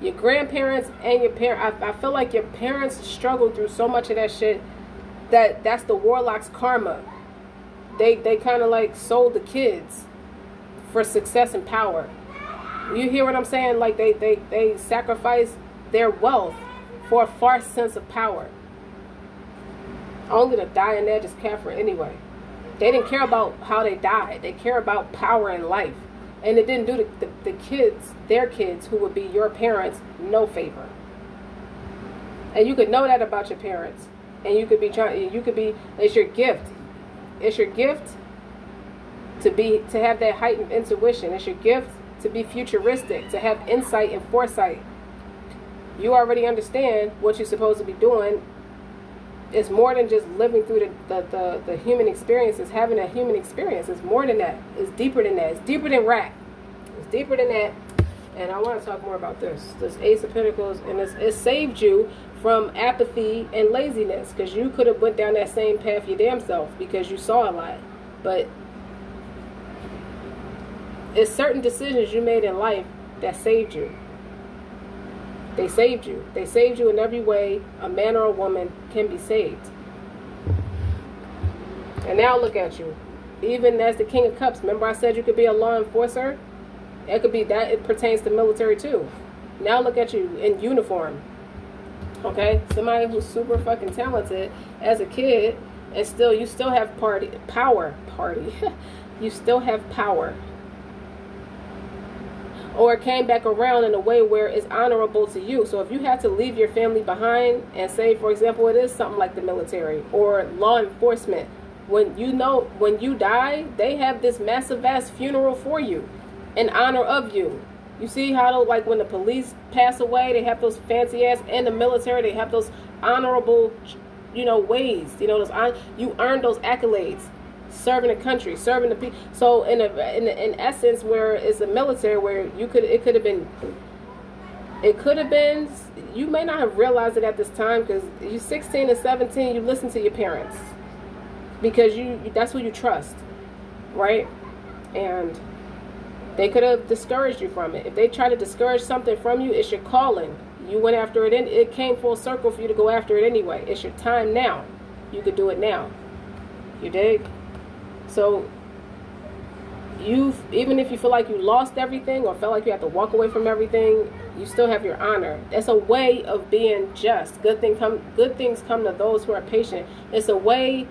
Your grandparents and your parents. I feel like your parents struggled through so much of that shit that's the warlock's karma. They kind of like sold the kids for success and power. You hear what I'm saying? Like they sacrifice their wealth for a false sense of power. Only to die in that just care for anyway. They didn't care about how they died. They care about power and life. And it didn't do the kids, their kids, who would be your parents, no favor. And you could know that about your parents. And you could be it's your gift. It's your gift to have that heightened intuition. It's your gift to be futuristic, to have insight and foresight. You already understand what you're supposed to be doing. It's more than just living through the human experience. It's having a human experience. It's more than that. It's deeper than that. It's deeper than rap. It's deeper than that. And I want to talk more about this Ace of Pentacles. And it saved you from apathy and laziness, because you could have went down that same path your damn self because you saw a lot. But it's certain decisions you made in life that saved you. They saved you. They saved you in every way a man or a woman can be saved. And now look at you. Even as the King of Cups, remember I said you could be a law enforcer? It could be that. It pertains to military too. Now look at you in uniform. Okay? Somebody who's super fucking talented as a kid, and still, you still have power. You still have power. Or it came back around in a way where it's honorable to you. So if you had to leave your family behind and say, for example, it is something like the military or law enforcement, when you die, they have this massive ass funeral for you in honor of you. You see how, like, when the police pass away, they have those fancy ass, and the military, they have those honorable, ways. You earn those accolades. Serving the country, serving the people. So in essence, where it's the military, where it could have been, you may not have realized it at this time, because you're 16 and 17, you listen to your parents because that's who you trust, right? And they could have discouraged you from it. If they try to discourage something from you, it's your calling. You went after it, and it came full circle for you to go after it anyway. It's your time now. You could do it now. You dig? So, even if you feel like you lost everything or felt like you have to walk away from everything, you still have your honor. That's a way of being just. Good things come to those who are patient. It's a way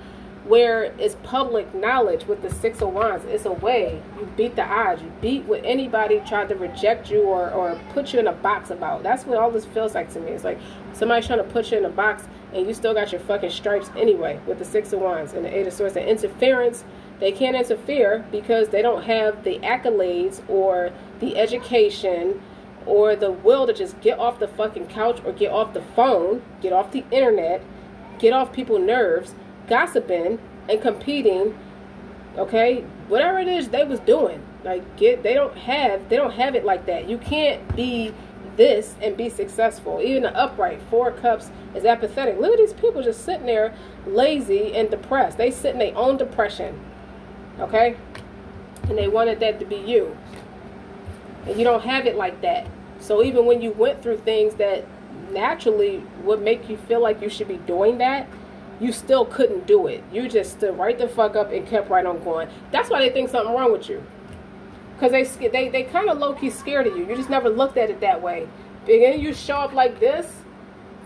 where it's public knowledge with the Six of Wands. It's a way you beat the odds. You beat what anybody tried to reject you or put you in a box about. That's what all this feels like to me. It's like somebody's trying to put you in a box and you still got your fucking stripes anyway with the Six of Wands and the Eight of Swords. And interference, they can't interfere because they don't have the accolades or the education or the will to just get off the fucking couch or get off the phone, get off the internet, get off people's nerves, gossiping and competing. Okay, whatever it is they was doing, they don't have it like that. You can't be this and be successful. Even the upright Four of Cups is apathetic. Look at these people just sitting there lazy and depressed. They sit in their own depression. Okay, and they wanted that to be you, and you don't have it like that. So even when you went through things that naturally would make you feel like you should be doing that, you still couldn't do it. You just stood right the fuck up and kept right on going. That's why they think something wrong with you, because they kind of low-key scared of you. You just never looked at it that way. And then you show up like this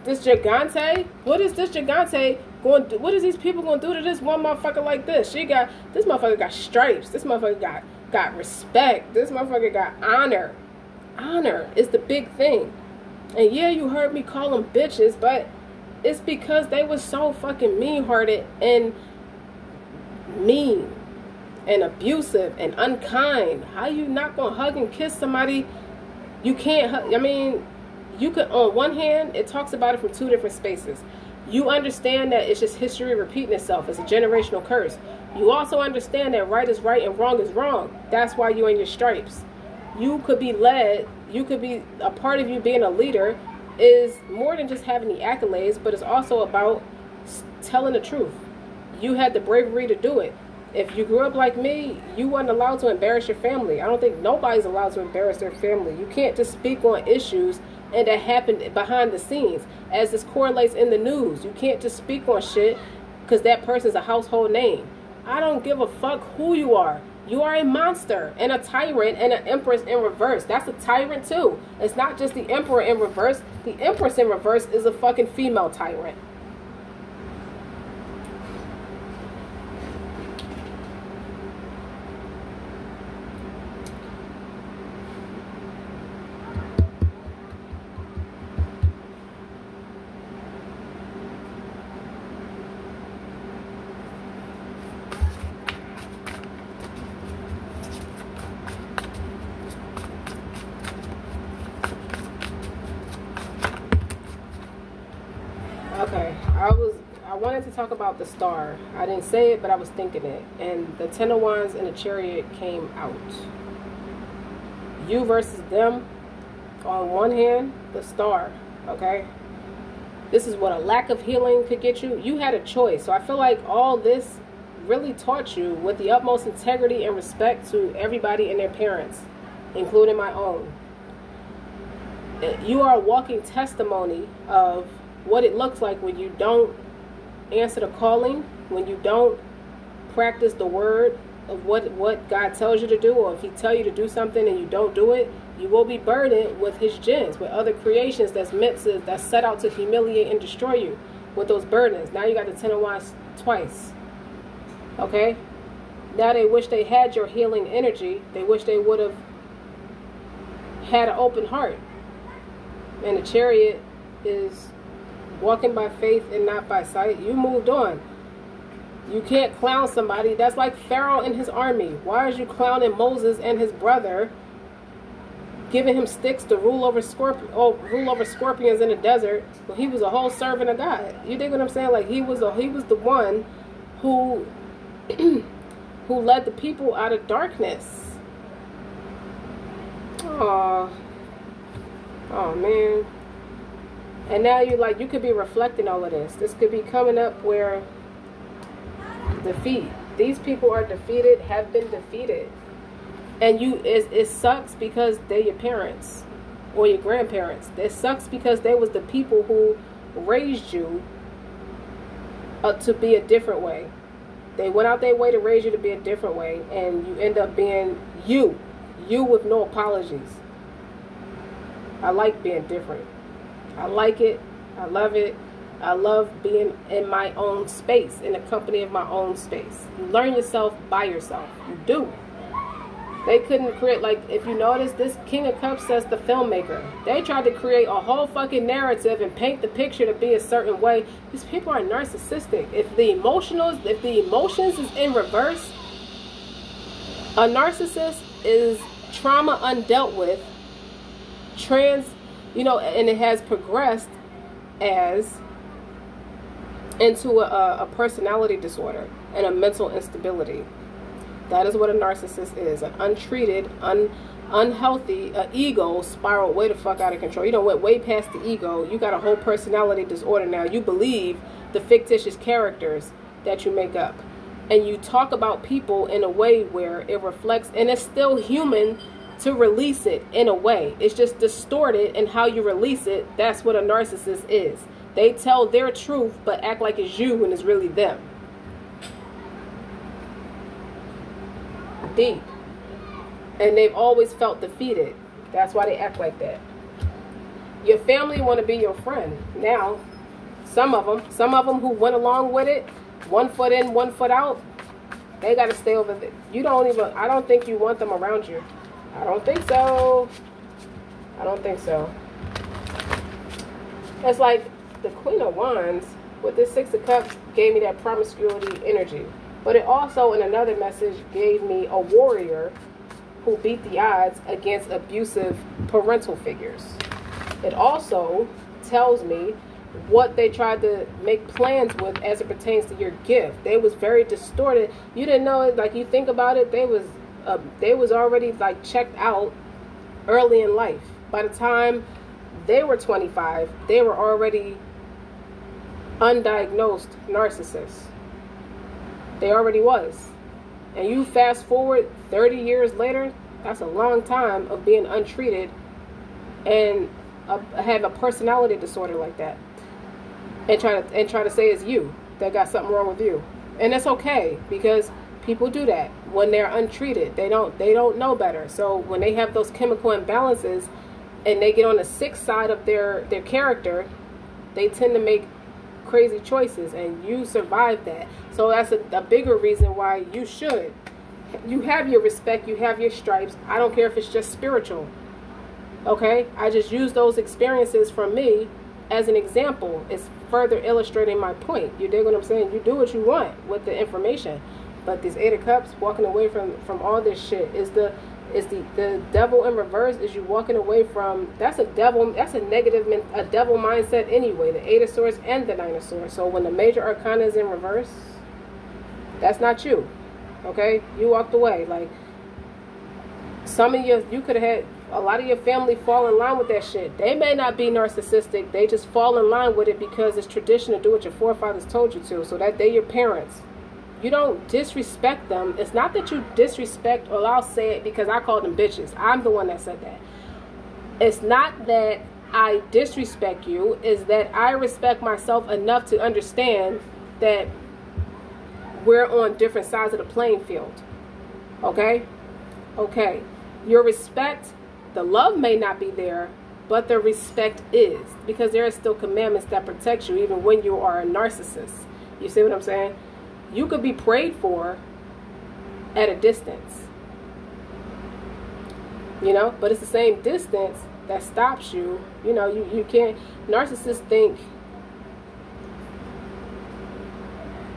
gigante. What is this gigante going to do? What is these people going to do to this one motherfucker like this? This motherfucker got stripes. This motherfucker got respect. This motherfucker got honor. Honor is the big thing. And yeah, you heard me call them bitches, but it's because they were so fucking mean-hearted and mean and abusive and unkind. How you not gonna hug and kiss somebody? You can't hug. I mean, you could, on one hand, it talks about it from two different spaces. You understand that it's just history repeating itself. It's a generational curse. You also understand that right is right and wrong is wrong. That's why you're in your stripes. You could be led. You could be, a part of you being a leader is more than just having the accolades, but it's also about telling the truth. You had the bravery to do it. If you grew up like me, you weren't allowed to embarrass your family. I don't think nobody's allowed to embarrass their family. You can't just speak on issues and that happened behind the scenes, as this correlates in the news. You can't just speak on shit because that person's a household name. I don't give a fuck who you are. You are a monster and a tyrant and an empress in reverse. That's a tyrant too. It's not just the emperor in reverse. The empress in reverse is a fucking female tyrant. Okay, I wanted to talk about the star. I didn't say it, but I was thinking it. And the Ten of Wands and the Chariot came out. You versus them. On one hand, the star. Okay? This is what a lack of healing could get you. You had a choice. So I feel like all this really taught you with the utmost integrity and respect to everybody and their parents, including my own. You are a walking testimony of what it looks like when you don't answer the calling, when you don't practice the word, of what God tells you to do, or if he tell you to do something and you don't do it, you will be burdened with his jinns, with other creations that's set out to humiliate and destroy you with those burdens. Now you got the Ten of Wands twice. Okay? Now they wish they had your healing energy. They wish they would have had an open heart. And the Chariot is walking by faith and not by sight. You moved on. You can't clown somebody. That's like Pharaoh and his army. Why are you clowning Moses and his brother, giving him sticks to rule over scorpions in the desert? Well, he was a whole servant of God. You dig what I'm saying? Like he was the one who who led the people out of darkness. Oh man. And now you could be reflecting all of this. This could be coming up where defeat. These people are defeated, have been defeated. And it sucks because they're your parents or your grandparents. It sucks because they was the people who raised you to be a different way. They went out their way to raise you to be a different way, and you end up being you with no apologies. I like being different. I like it. I love it. I love being in my own space, in the company of my own space. You learn yourself by yourself. You do. They couldn't create, like, if you notice, this King of Cups says the filmmaker. They tried to create a whole fucking narrative and paint the picture to be a certain way. These people are narcissistic. If the emotions is in reverse, a narcissist is trauma undealt with, and it has progressed into a personality disorder and a mental instability. That is what a narcissist is. An untreated, unhealthy ego spiraled way the fuck out of control. You went way past the ego. You got a whole personality disorder now. You believe the fictitious characters that you make up. And you talk about people in a way where it reflects, and it's still human to release it in a way. It's just distorted in how you release it. That's what a narcissist is. They tell their truth but act like it's you when it's really them. Deep. And they've always felt defeated. That's why they act like that. Your family want to be your friend. Now, some of them who went along with it, 1 foot in, 1 foot out, they got to stay over there. I don't think you want them around you. I don't think so. I don't think so. It's like the Queen of Wands with this Six of Cups gave me that promiscuity energy. But it also, in another message, gave me a warrior who beat the odds against abusive parental figures. It also tells me what they tried to make plans with as it pertains to your gift. They was very distorted. You didn't know it. Like, you think about it, they was already like checked out early in life. By the time they were 25, they were already undiagnosed narcissists. They already was. And you fast forward 30 years later, that's a long time of being untreated and have a personality disorder like that. And try to say it's you that got something wrong with you. And that's okay, because people do that when they're untreated. They don't know better. So when they have those chemical imbalances and they get on the sick side of their character, they tend to make crazy choices, and you survive that. So that's a bigger reason why you have your respect, you have your stripes. I don't care if it's just spiritual. Okay? I just use those experiences from me as an example. It's further illustrating my point. You dig what I'm saying? You do what you want with the information. But this Eight of Cups, walking away from all this shit, is the devil in reverse. Is you walking away from, that's a devil mindset anyway. The Eight of Swords and the Nine of Swords. So when the major arcana is in reverse, that's not you. Okay? You walked away. Like, you could have had a lot of your family fall in line with that shit. They may not be narcissistic. They just fall in line with it because it's tradition to do what your forefathers told you to. So that they're your parents. You don't disrespect them. It's not that you disrespect, or I'll say it because I called them bitches. I'm the one that said that. It's not that I disrespect you. It's that I respect myself enough to understand that we're on different sides of the playing field. Okay? Okay. Your respect, the love may not be there, but the respect is. Because there are still commandments that protect you even when you are a narcissist. You see what I'm saying? You could be prayed for at a distance. You know? But it's the same distance that stops you. You know, you can't. Narcissists think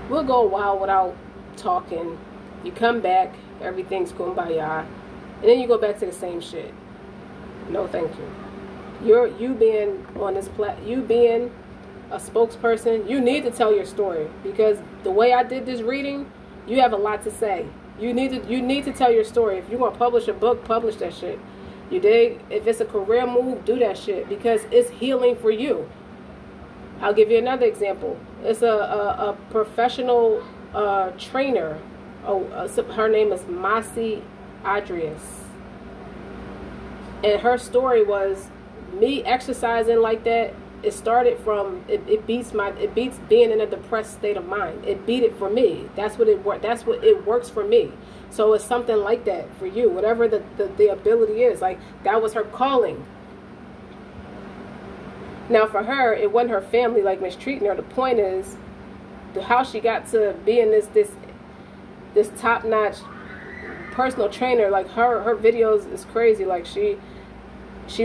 we'll go a while without talking. You come back, everything's kumbaya, and then you go back to the same shit. No, thank you. You being on this you being a spokesperson, you need to tell your story, because the way I did this reading, you have a lot to say. You need to tell your story. If you're gonna publish a book, publish that shit. You dig? If it's a career move, do that shit, because it's healing for you. I'll give you another example. It's a professional trainer. Her name is Masi Adrius. And her story was me exercising like that. It started from it beats being in a depressed state of mind. It beat it for me. That's what it works for me. So it's something like that for you. Whatever the ability is, like that was her calling. Now for her, it wasn't her family like mistreating her. The point is how she got to be in this top-notch personal trainer. Like her videos is crazy. Like she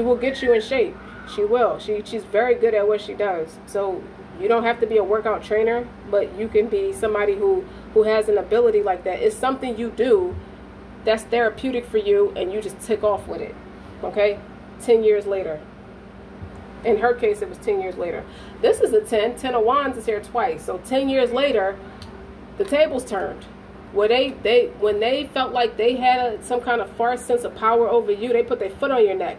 will get you in shape. She will. She's very good at what she does. So you don't have to be a workout trainer, but you can be somebody who has an ability like that. It's something you do that's therapeutic for you, and you just tick off with it. Okay? 10 years later. In her case, it was 10 years later. This is a 10. 10 of Wands is here twice. So 10 years later, the tables turned. Where when they felt like they had some kind of false sense of power over you, they put their foot on your neck.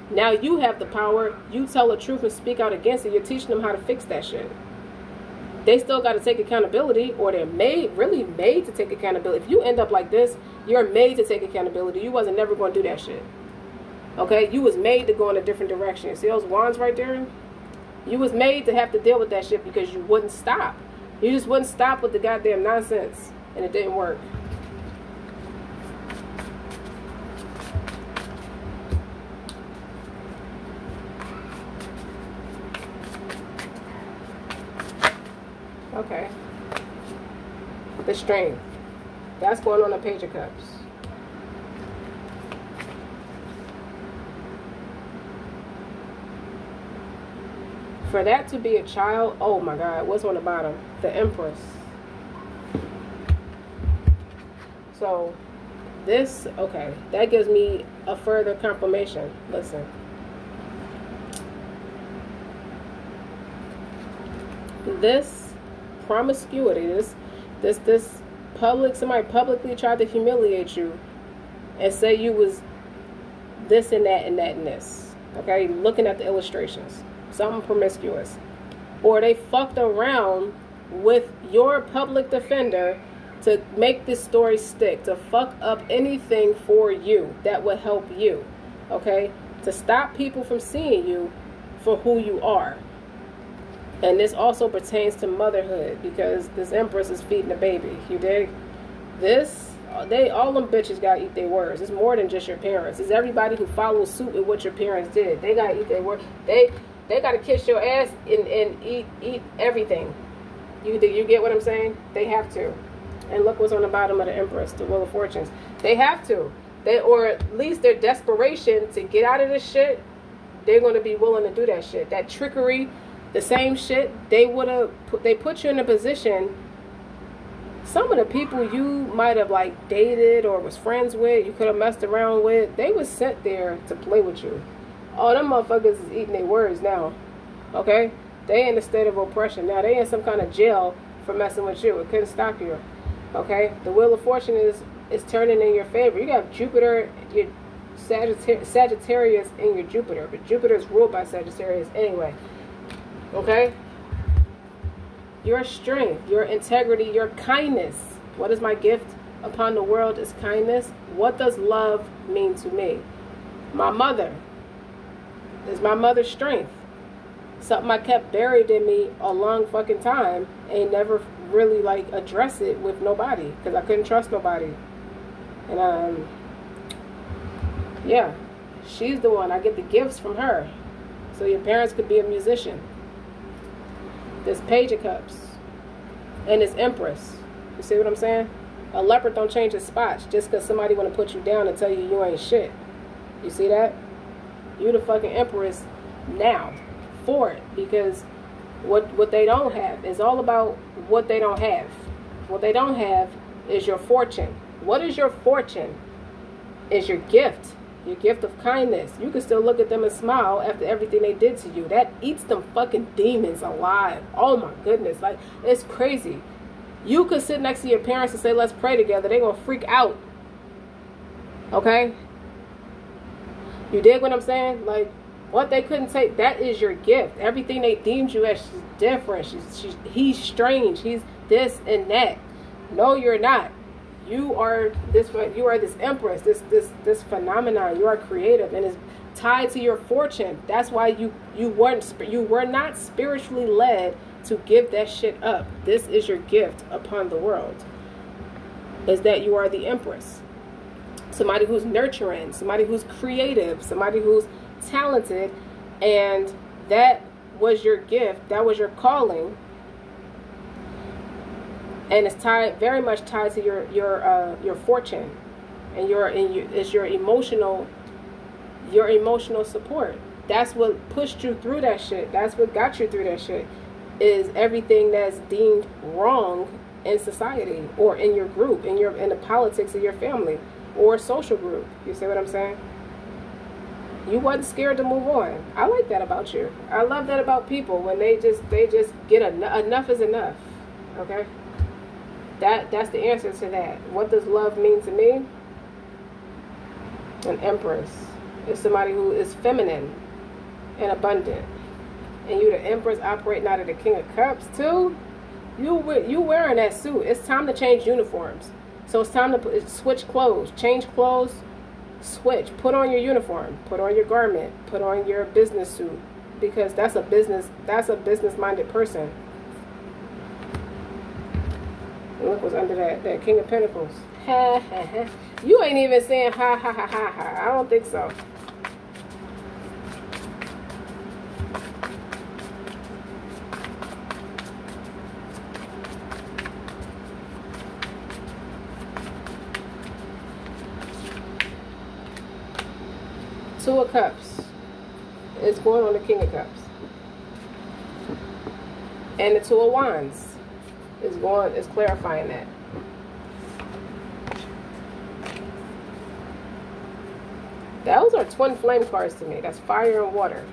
Now you have the power. You tell the truth and speak out against it. You're teaching them how to fix that shit. They still got to take accountability, or they're really made to take accountability. If you end up like this, you're made to take accountability. You wasn't never going to do that shit. Okay? You was made to go in a different direction. See those wands right there? You was made to have to deal with that shit because you wouldn't stop. You just wouldn't stop with the goddamn nonsense. And it didn't work. Okay. The Strength. That's going on the Page of Cups. For that to be a child, oh my God, what's on the bottom? The Empress. So, this, okay, that gives me a further confirmation. Listen. This promiscuity, this somebody publicly tried to humiliate you and say you was this and that and that and this. Okay, looking at the illustrations. Something promiscuous. Or they fucked around with your public defender to make this story stick, to fuck up anything for you that would help you. Okay, to stop people from seeing you for who you are. And this also pertains to motherhood, because this Empress is feeding a baby. You dig? All them bitches gotta eat their words. It's more than just your parents. It's everybody who follows suit with what your parents did. They gotta eat their words. They gotta kiss your ass and eat everything. You get what I'm saying? They have to. And look what's on the bottom of the Empress, the Wheel of Fortunes. They have to. Or at least their desperation to get out of this shit, they're gonna be willing to do that shit. That trickery. The same shit, they put you in a position. Some of the people you might have like dated or was friends with, you could have messed around with, they was sent there to play with you. Oh, them motherfuckers is eating their words now. Okay? They in a state of oppression. Now they in some kind of jail for messing with you. It couldn't stop you. Okay? The Wheel of Fortune is turning in your favor. You got Jupiter, your Sagittarius in your Jupiter. But Jupiter is ruled by Sagittarius anyway. Okay? Your strength, your integrity, your kindness. What is my gift upon the world is kindness. What does love mean to me? My mother is my mother's strength. Something I kept buried in me a long fucking time and never really like address it with nobody because I couldn't trust nobody. And yeah, she's the one. I get the gifts from her. So your parents could be a musician. This Page of Cups and this Empress. You see what I'm saying? A leopard don't change his spots just because somebody want to put you down and tell you you ain't shit. You see that? You the fucking Empress now for it, because what they don't have is all about what they don't have. What they don't have is your fortune. What is your fortune? Is your gift. Your gift of kindness. You can still look at them and smile after everything they did to you. That eats them fucking demons alive. Oh my goodness. Like, it's crazy. You could sit next to your parents and say, let's pray together. They're going to freak out. Okay? You dig what I'm saying? Like, what they couldn't take, that is your gift. Everything they deemed you as, she's different. He's strange. He's this and that. No, you're not. You are this Empress, this phenomenon. You are creative, and it's tied to your fortune. That's why you were not spiritually led to give that shit up. This is your gift upon the world. Is that you are the Empress. Somebody who's nurturing, somebody who's creative, somebody who's talented, and that was your gift. That was your calling. And it's tied, very much tied to your fortune, and it's your emotional support. That's what pushed you through that shit. That's what got you through that shit. Is everything that's deemed wrong in society, or in your group, in the politics of your family or social group. You see what I'm saying? You wasn't scared to move on. I like that about you. I love that about people, when they just get enough is enough. Okay. That's the answer to that. What does love mean to me? An Empress is somebody who is feminine and abundant. And you the Empress operating out of the King of Cups too. You wearing that suit. It's time to change uniforms. So it's time to switch clothes, change clothes, switch. Put on your uniform. Put on your garment. Put on your business suit, because that's a business-minded person. Look what's under that King of Pentacles. Ha ha ha. You ain't even saying ha ha ha ha ha. I don't think so. Two of Cups is going on the King of Cups. And the Two of Wands is clarifying that. Those are twin flame cards to me. That's fire and water.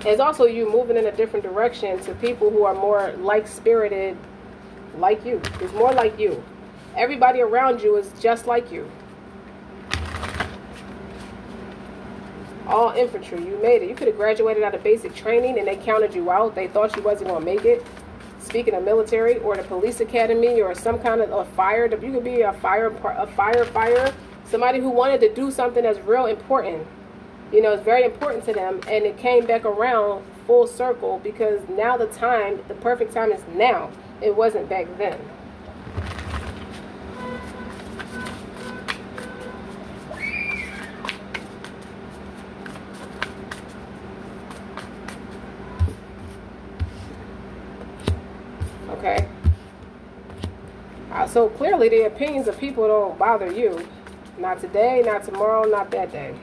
It's also you moving in a different direction to people who are more like-spirited, like you. It's more like you. Everybody around you is just like you. All infantry. You made it. You could have graduated out of basic training and they counted you out. They thought you wasn't going to make it. Speaking of military or the police academy or some kind of a fire, you could be a firefighter, somebody who wanted to do something that's real important. You know, it's very important to them, and it came back around full circle, because now the perfect time is now. It wasn't back then. Okay. So clearly the opinions of people don't bother you. Not today, not tomorrow, not that day.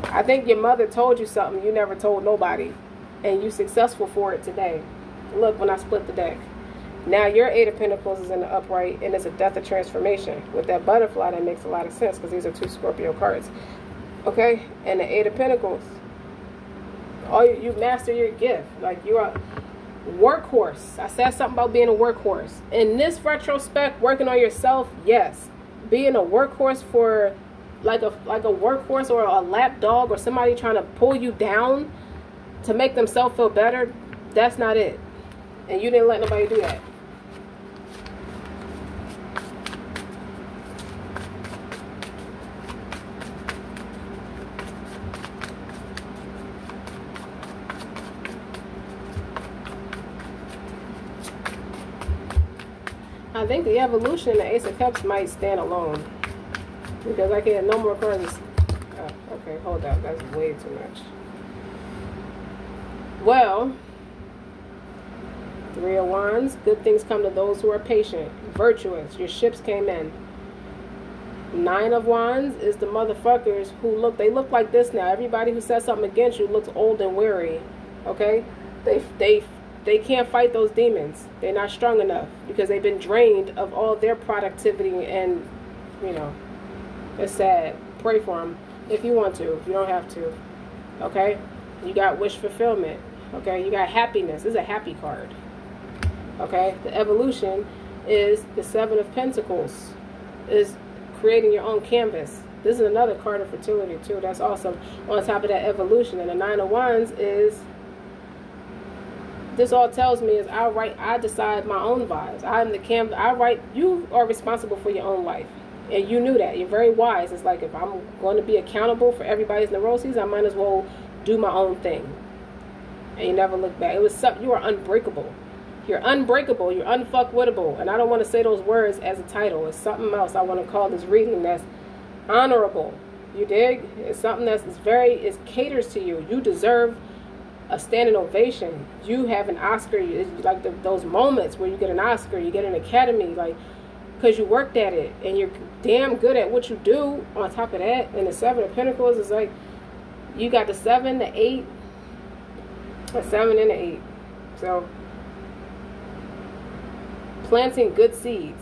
I think your mother told you something you never told nobody, and you successful for it today. Look, when I split the deck. Now your Eight of Pentacles is in the upright, and it's a death of transformation. With that butterfly, that makes a lot of sense, because these are two Scorpio cards. Okay? And the Eight of Pentacles. You master your gift. Like, you are workhorse. I said something about being a workhorse. In this retrospect, working on yourself, yes. Being a workhorse for like a workhorse or a lap dog or somebody trying to pull you down to make themselves feel better, that's not it. And you didn't let nobody do that. I I think the evolution and the Ace of Cups might stand alone. Because I can't, no more cards. Oh, okay, hold up. That's way too much. Well, Three of Wands. Good things come to those who are patient. Virtuous. Your ships came in. Nine of Wands is the motherfuckers who look, they look like this now. Everybody who says something against you looks old and weary. Okay? They can't fight those demons. They're not strong enough because they've been drained of all their productivity, and, you know, it's sad. Pray for them if you want to. You don't have to. Okay? You got wish fulfillment. Okay? You got happiness. This is a happy card. Okay? The evolution is the Seven of Pentacles. Is creating your own canvas. This is another card of fertility too. That's awesome. On top of that, evolution. And the Nine of Wands is, this all tells me is I decide my own vibes. I'm the canvas. You are responsible for your own life. And you knew that. You're very wise. It's like, if I'm going to be accountable for everybody's neuroses, I might as well do my own thing. And you never look back. It was something, you are unbreakable. You're unbreakable. You're unfuckwittable. And I don't want to say those words as a title. It's something else I want to call this reading that's honorable. You dig? It's something that's it caters to you. You deserve a standing ovation. You have an Oscar. It's like those moments where you get an Oscar, you get an Academy, like, because you worked at it and you're damn good at what you do. On top of that, and the Seven of Pentacles is like, you got the 7, the 8, the 7 and the 8. So, planting good seeds.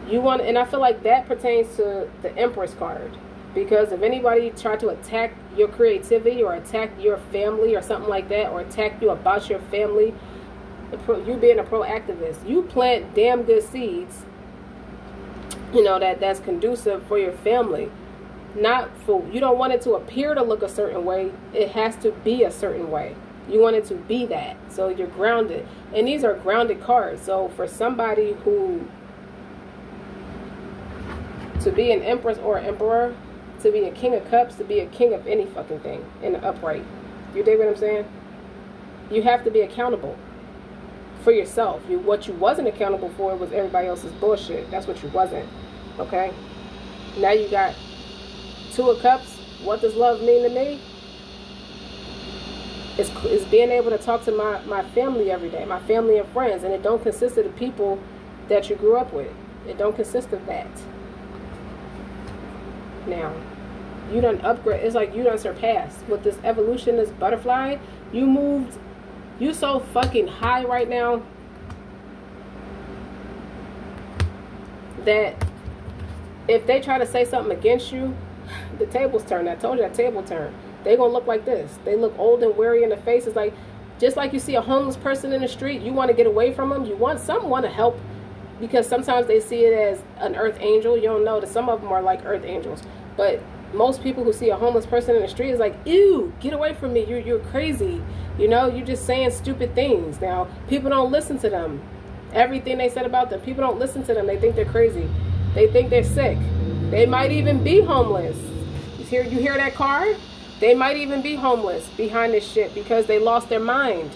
You want, and I feel like that pertains to the Empress card, because if anybody tried to attack your creativity or attack your family or something like that, or attack you about your family, you being a pro-activist, you plant damn good seeds, you know, that's conducive for your family. Not for, you don't want it to appear to look a certain way. It has to be a certain way. You want it to be that. So you're grounded. And these are grounded cards. So for somebody who, to be an Empress or an Emperor, to be a King of Cups, to be a king of any fucking thing in the upright. You dig what I'm saying? You have to be accountable for yourself. What you wasn't accountable for was everybody else's bullshit. That's what you wasn't. Okay? Now you got Two of Cups. What does love mean to me? It's being able to talk to my family every day, my family and friends, and it don't consist of the people that you grew up with. It don't consist of that. Now, you done upgrade. It's like you done surpassed. With this evolution, this butterfly, you moved. You so fucking high right now that if they try to say something against you, the tables turn. I told you that table turn. They gonna look like this. They look old and weary in the face. It's like, just like you see a homeless person in the street, you want to get away from them. You want, some want to help, because sometimes they see it as an earth angel. You don't know that some of them are like earth angels. But most people who see a homeless person in the street is like, ew, get away from me. You're crazy. You know, you're just saying stupid things. Now, people don't listen to them. Everything they said about them, people don't listen to them. They think they're crazy. They think they're sick. They might even be homeless. You hear that card? They might even be homeless behind this shit because they lost their mind.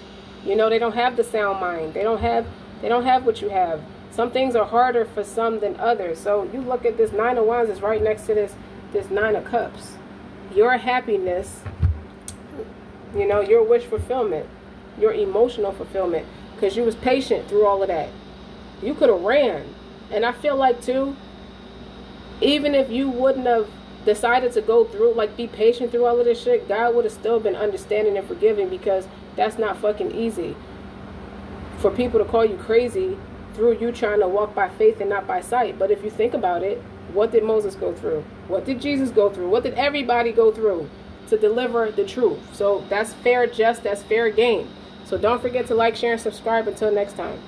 You know, they don't have the sound mind. They don't have what you have. Some things are harder for some than others. So you look at this Nine of Wands is right next to this Nine of Cups. Your happiness, you know, your wish fulfillment, your emotional fulfillment, because you was patient through all of that. You could have ran. And I feel like too, even if you wouldn't have decided to go through, like, be patient through all of this shit, God would have still been understanding and forgiving, because that's not fucking easy for people to call you crazy through you trying to walk by faith and not by sight. But if you think about it, what did Moses go through? What did Jesus go through? What did everybody go through to deliver the truth? So that's fair, that's fair game. So don't forget to like, share, and subscribe. Until next time.